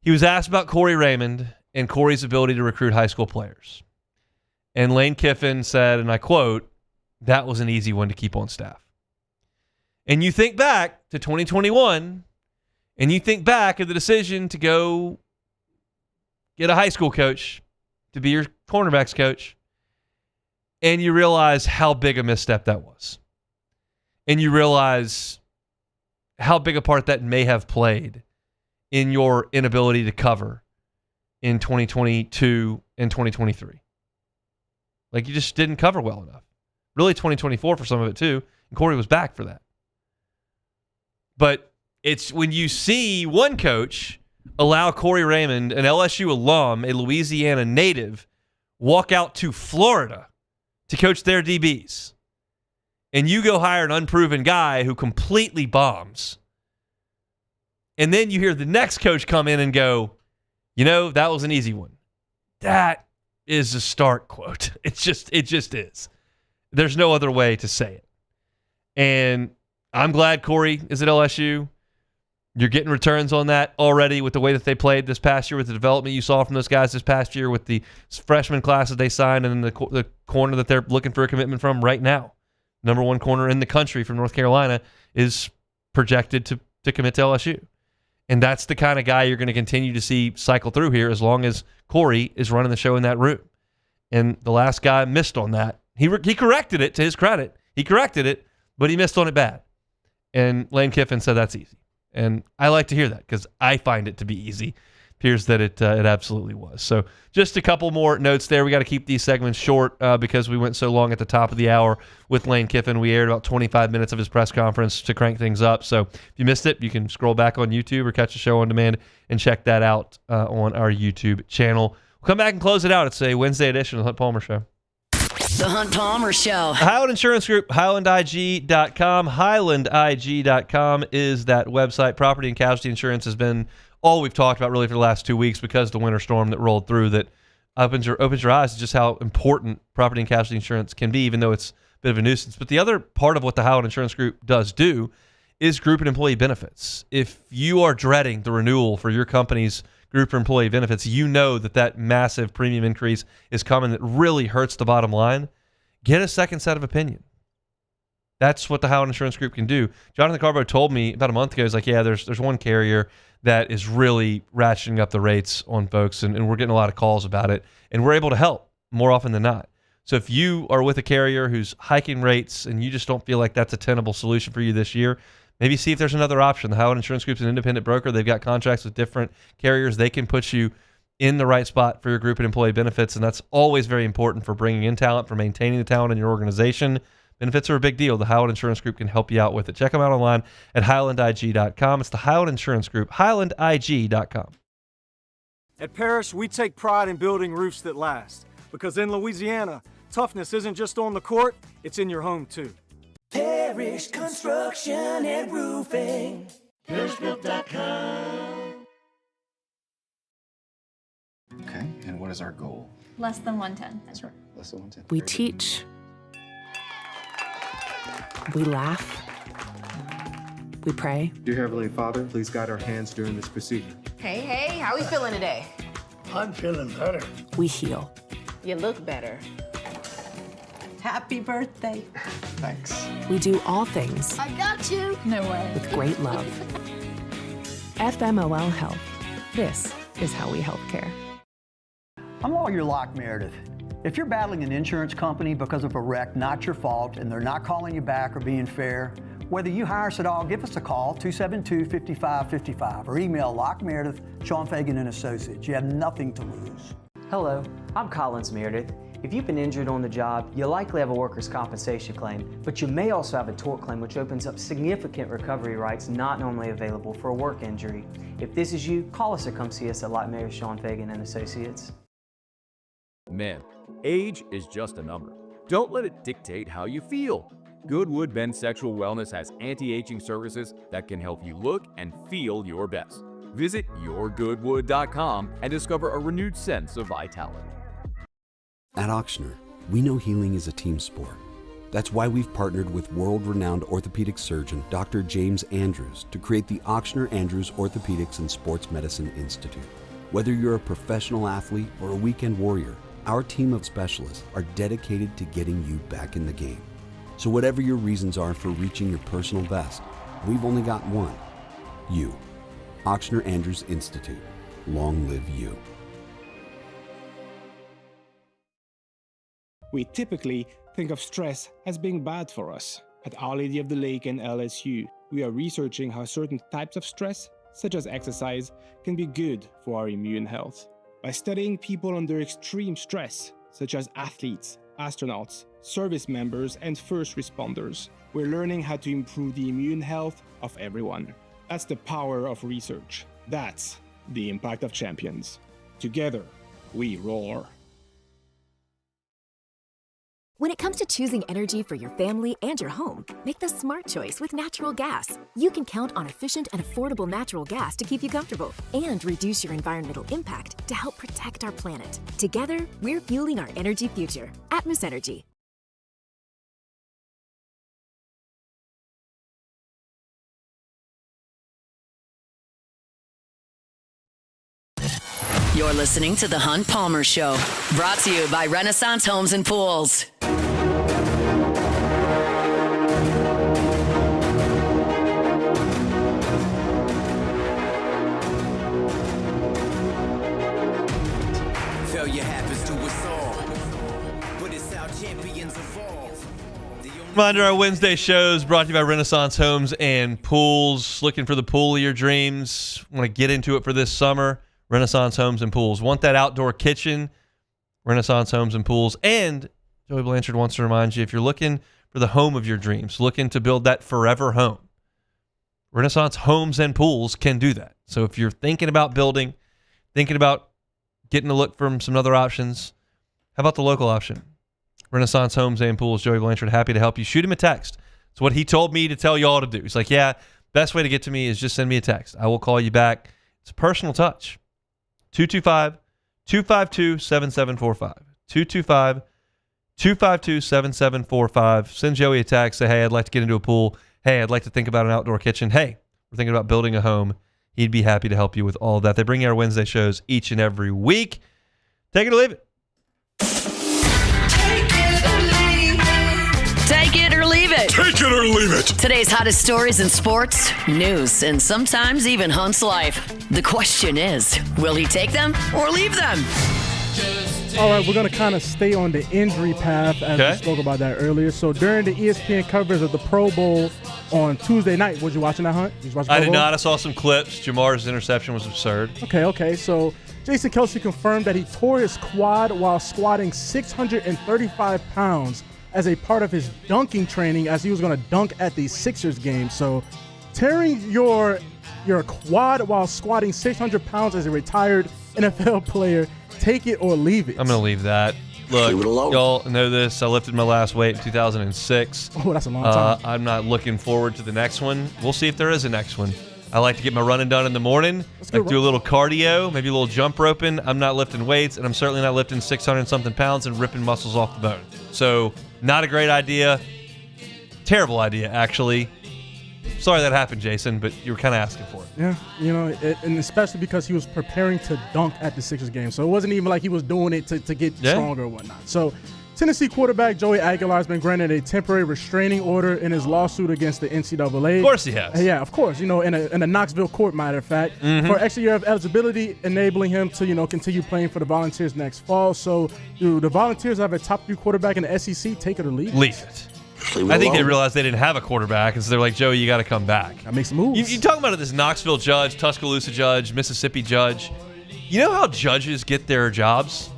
He was asked about Corey Raymond and Corey's ability to recruit high school players. And Lane Kiffin said, and I quote, "That was an easy one to keep on staff." And you think back to 2021, and you think back of the decision to go get a high school coach to be your cornerbacks coach, and you realize how big a misstep that was. And you realize how big a part that may have played in your inability to cover in 2022 and 2023. Like, you just didn't cover well enough. Really 2024 for some of it too, and Corey was back for that. But it's when you see one coach allow Corey Raymond, an LSU alum, a Louisiana native, walk out to Florida to coach their DBs, and you go hire an unproven guy who completely bombs, and then you hear the next coach come in and go, that was an easy one. That is a start quote. It just is. There's no other way to say it. And I'm glad Corey is at LSU. You're getting returns on that already with the way that they played this past year, with the development you saw from those guys this past year, with the freshman classes they signed, and the corner that they're looking for a commitment from right now. Number one corner in the country from North Carolina is projected to commit to LSU. And that's the kind of guy you're going to continue to see cycle through here as long as Corey is running the show in that room. And the last guy missed on that. He corrected it, to his credit. He corrected it, but he missed on it bad. And Lane Kiffin said that's easy. And I like to hear that because I find it to be easy. Appears that it absolutely was. So just a couple more notes there. We got to keep these segments short because we went so long at the top of the hour with Lane Kiffin. We aired about 25 minutes of his press conference to crank things up. So if you missed it, you can scroll back on YouTube or catch the show on demand and check that out on our YouTube channel. We'll come back and close it out. It's a Wednesday edition of the Hunt Palmer Show. The Hunt Palmer Show. Highland Insurance Group, HighlandIG.com. HighlandIG.com is that website. Property and casualty insurance has been all we've talked about really for the last 2 weeks because of the winter storm that rolled through, that opens your eyes to just how important property and casualty insurance can be, even though it's a bit of a nuisance. But the other part of what the Highland Insurance Group does do is group and employee benefits. If you are dreading the renewal for your company's group or employee benefits, you know that massive premium increase is coming that really hurts the bottom line. Get a second set of opinion. That's what the Highland Insurance Group can do. Jonathan Carbo told me about a month ago, he's like, yeah, there's one carrier that is really ratcheting up the rates on folks, and we're getting a lot of calls about it, and we're able to help more often than not. So if you are with a carrier who's hiking rates and you just don't feel like that's a tenable solution for you this year, maybe see if there's another option. The Highland Insurance Group is an independent broker. They've got contracts with different carriers. They can put you in the right spot for your group and employee benefits, and that's always very important for bringing in talent, for maintaining the talent in your organization. Benefits are a big deal. The Highland Insurance Group can help you out with it. Check them out online at HighlandIG.com. It's the Highland Insurance Group, HighlandIG.com. At Parrish, we take pride in building roofs that last, because in Louisiana, toughness isn't just on the court, it's in your home too. Parrish Construction and Roofing. ParrishBuilt.com. Okay, and what is our goal? Less than 110. That's right, less than 110. We teach. We laugh. We pray. Dear Heavenly Father, please guide our hands during this procedure. Hey, how we feeling today? I'm feeling better. We heal. You look better. Happy birthday. Thanks. We do all things I got you. No way. with great love. FMOL Health. This is how we health care. I'm Lawyer Locke Meredith. If you're battling an insurance company because of a wreck not your fault and they're not calling you back or being fair, whether you hire us at all, give us a call, 272-5555, or email Locke Meredith, Sean Fagan and Associates. You have nothing to lose. Hello, I'm Collins Meredith. If you've been injured on the job, you likely have a workers' compensation claim, but you may also have a tort claim, which opens up significant recovery rights not normally available for a work injury. If this is you, call us or come see us at Locke Meredith, Sean Fagan and Associates. Men, age is just a number. Don't let it dictate how you feel. Goodwood Men's Sexual Wellness has anti-aging services that can help you look and feel your best. Visit yourgoodwood.com and discover a renewed sense of vitality. At Ochsner, we know healing is a team sport. That's why we've partnered with world-renowned orthopedic surgeon Dr. James Andrews to create the Ochsner Andrews Orthopedics and Sports Medicine Institute. Whether you're a professional athlete or a weekend warrior, our team of specialists are dedicated to getting you back in the game. So whatever your reasons are for reaching your personal best, we've only got one: you. Ochsner Andrews Institute. Long live you. We typically think of stress as being bad for us. At Our Lady of the Lake and LSU, we are researching how certain types of stress, such as exercise, can be good for our immune health. By studying people under extreme stress, such as athletes, astronauts, service members, and first responders, we're learning how to improve the immune health of everyone. That's the power of research. That's the impact of champions. Together, we roar. When it comes to choosing energy for your family and your home, make the smart choice with natural gas. You can count on efficient and affordable natural gas to keep you comfortable and reduce your environmental impact to help protect our planet. Together, we're fueling our energy future. Atmos Energy. You're listening to The Hunt Palmer Show, brought to you by Renaissance Homes and Pools. Failure happens to us all, but it's how champions evolve. Reminder, our Wednesday shows brought to you by Renaissance Homes and Pools. Looking for the pool of your dreams? Want to get into it for this summer? Renaissance Homes and Pools. Want that outdoor kitchen? Renaissance Homes and Pools. And Joey Blanchard wants to remind you, if you're looking for the home of your dreams, looking to build that forever home, Renaissance Homes and Pools can do that. So if you're thinking about building, thinking about getting a look from some other options, how about the local option? Renaissance Homes and Pools. Joey Blanchard, happy to help you. Shoot him a text. It's what he told me to tell y'all to do. He's like, yeah, best way to get to me is just send me a text. I will call you back. It's a personal touch. 225-252-7745. 225-252-7745. Send Joey a text. Say, hey, I'd like to get into a pool. Hey, I'd like to think about an outdoor kitchen. Hey, we're thinking about building a home. He'd be happy to help you with all of that. They bring you our Wednesday shows each and every week. Take it or leave it. Take it or leave it. Take it or leave it. Today's hottest stories in sports, news, and sometimes even Hunt's life. The question is, will he take them or leave them? All right, we're going to kind of stay on the injury path as we spoke about that earlier. So during the ESPN coverage of the Pro Bowl on Tuesday night, was you watching that, Hunt? I did not. I saw some clips. Jamar's interception was absurd. Okay. So Jason Kelce confirmed that he tore his quad while squatting 635 pounds as a part of his dunking training as he was going to dunk at the Sixers game. So tearing your quad while squatting 600 pounds as a retired NFL player, take it or leave it. I'm going to leave that. Look, y'all know this. I lifted my last weight in 2006. Oh, that's a long time. I'm not looking forward to the next one. We'll see if there is a next one. I like to get my running done in the morning. Like do a little cardio, maybe a little jump roping. I'm not lifting weights, and I'm certainly not lifting 600-something pounds and ripping muscles off the bone. So, not a great idea. Terrible idea, actually. Sorry that happened, Jason, but you were kind of asking for it. Yeah, and especially because he was preparing to dunk at the Sixers game. So it wasn't even like he was doing it to get stronger or whatnot. So Tennessee quarterback Joey Aguilar has been granted a temporary restraining order in his lawsuit against the NCAA. Of course he has. Yeah, of course. In a Knoxville court, matter of fact, for an extra year of eligibility, enabling him to continue playing for the Volunteers next fall. So do the Volunteers have a top 3 quarterback in the SEC? Take it or leave it? Leave it. I think they realized they didn't have a quarterback, and so they're like, Joey, you got to come back. That makes moves. You talking about this Knoxville judge, Tuscaloosa judge, Mississippi judge. You know how judges get their jobs?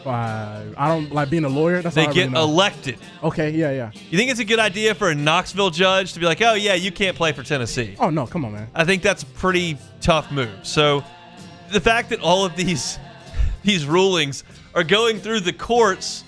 I don't like being a lawyer. That's they all I get really know. elected. Okay, yeah. You think it's a good idea for a Knoxville judge to be like, oh, yeah, you can't play for Tennessee? Oh, no, come on, man. I think that's a pretty tough move. So the fact that all of these rulings are going through the courts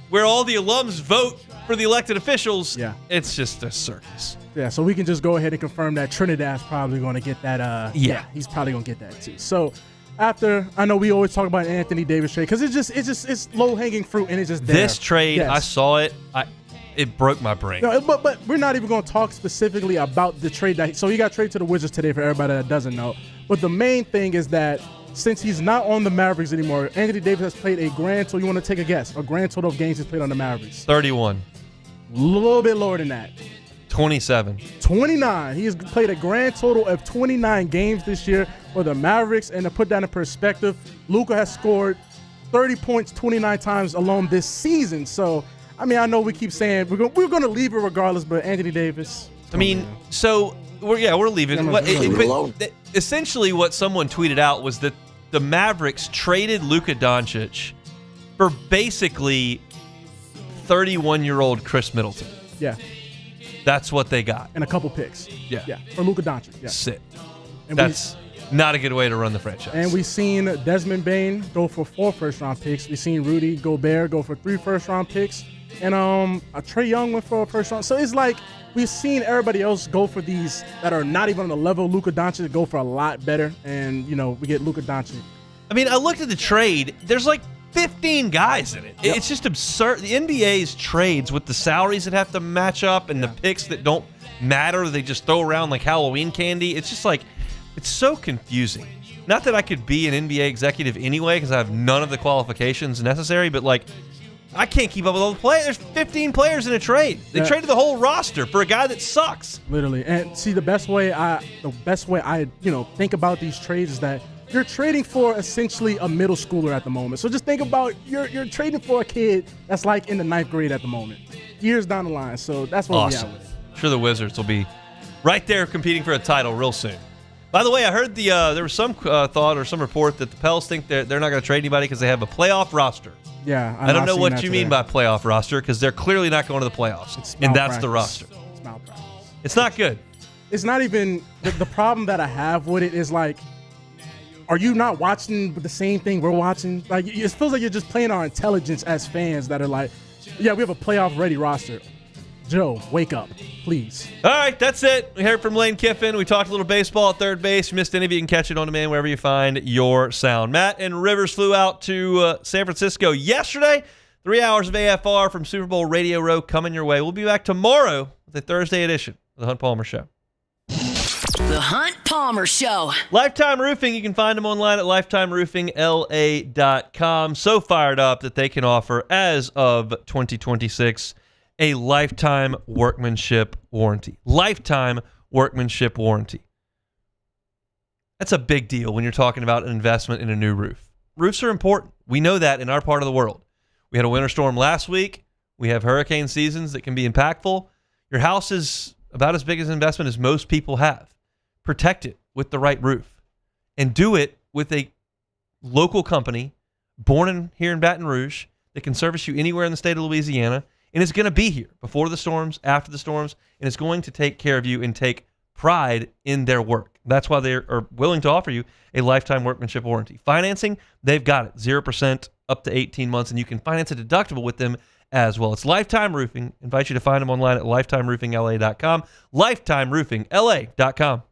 where all the alums vote for the elected officials, it's just a circus. Yeah, so we can just go ahead and confirm that Trinidad's probably going to get that. Yeah, he's probably going to get that too. So after, I know we always talk about Anthony Davis trade because it's low hanging fruit and it's just there. This trade, I saw it. It broke my brain. No, but we're not even going to talk specifically about the trade. So he got traded to the Wizards today for everybody that doesn't know. But the main thing is that since he's not on the Mavericks anymore, Anthony Davis has played a grand total. You want to take a guess? A grand total of games he's played on the Mavericks? 31. A little bit lower than that. 27. 29. He has played a grand total of 29 games this year for the Mavericks. And to put that in perspective, Luka has scored 30 points 29 times alone this season. So, I mean, I know we keep saying we're going to leave it regardless, but Anthony Davis. We're leaving. But essentially what someone tweeted out was that the Mavericks traded Luka Doncic for basically 31-year-old Chris Middleton. Yeah. That's what they got. And a couple picks. Yeah. For Luka Doncic. Yeah. Sit. And that's not a good way to run the franchise. And we've seen Desmond Bane go for 4 first-round picks. We've seen Rudy Gobert go for 3 first-round picks. And Trey Young went for a first round. So it's like we've seen everybody else go for these that are not even on the level of Luka Doncic go for a lot better. And, we get Luka Doncic. I mean, I looked at the trade. There's like 15 guys in it. Yep. It's just absurd. The NBA's trades with the salaries that have to match up and the picks that don't matter, they just throw around like Halloween candy. It's just like, it's so confusing. Not that I could be an NBA executive anyway because I have none of the qualifications necessary, but like, I can't keep up with all the players. There's 15 players in a trade. They traded the whole roster for a guy that sucks. Literally. And see, the best way I think about these trades is that you're trading for essentially a middle schooler at the moment. So just think about you're trading for a kid that's like in the 9th grade at the moment, years down the line. So that's what awesome. we at with. I'm sure the Wizards will be right there competing for a title real soon. By the way, I heard there was some thought or some report that the Pels think they're not going to trade anybody because they have a playoff roster. Yeah, I don't know what you mean by playoff roster because they're clearly not going to the playoffs, and that's the roster. It's malpractice. It's not good. It's not even the problem that I have with it is like, are you not watching the same thing we're watching? Like, it feels like you're just playing our intelligence as fans that are like, yeah, we have a playoff-ready roster. Joe, wake up, please. All right, that's it. We heard from Lane Kiffin. We talked a little baseball at third base. You missed any of it, you can catch it on demand wherever you find your sound. Matt and Rivers flew out to San Francisco yesterday. 3 hours of AFR from Super Bowl Radio Row coming your way. We'll be back tomorrow with a Thursday edition of The Hunt Palmer Show. The Hunt Palmer Show. Lifetime Roofing, you can find them online at lifetimeroofingla.com. So fired up that they can offer, as of 2026, a lifetime workmanship warranty. Lifetime workmanship warranty. That's a big deal when you're talking about an investment in a new roof. Roofs are important. We know that in our part of the world. We had a winter storm last week. We have hurricane seasons that can be impactful. Your house is about as big as an investment as most people have. Protect it with the right roof. And do it with a local company born here in Baton Rouge that can service you anywhere in the state of Louisiana. And it's going to be here before the storms, after the storms, and it's going to take care of you and take pride in their work. That's why they are willing to offer you a lifetime workmanship warranty. Financing, they've got it. 0% up to 18 months, and you can finance a deductible with them as well. It's Lifetime Roofing. I invite you to find them online at lifetimeroofingla.com. Lifetimeroofingla.com.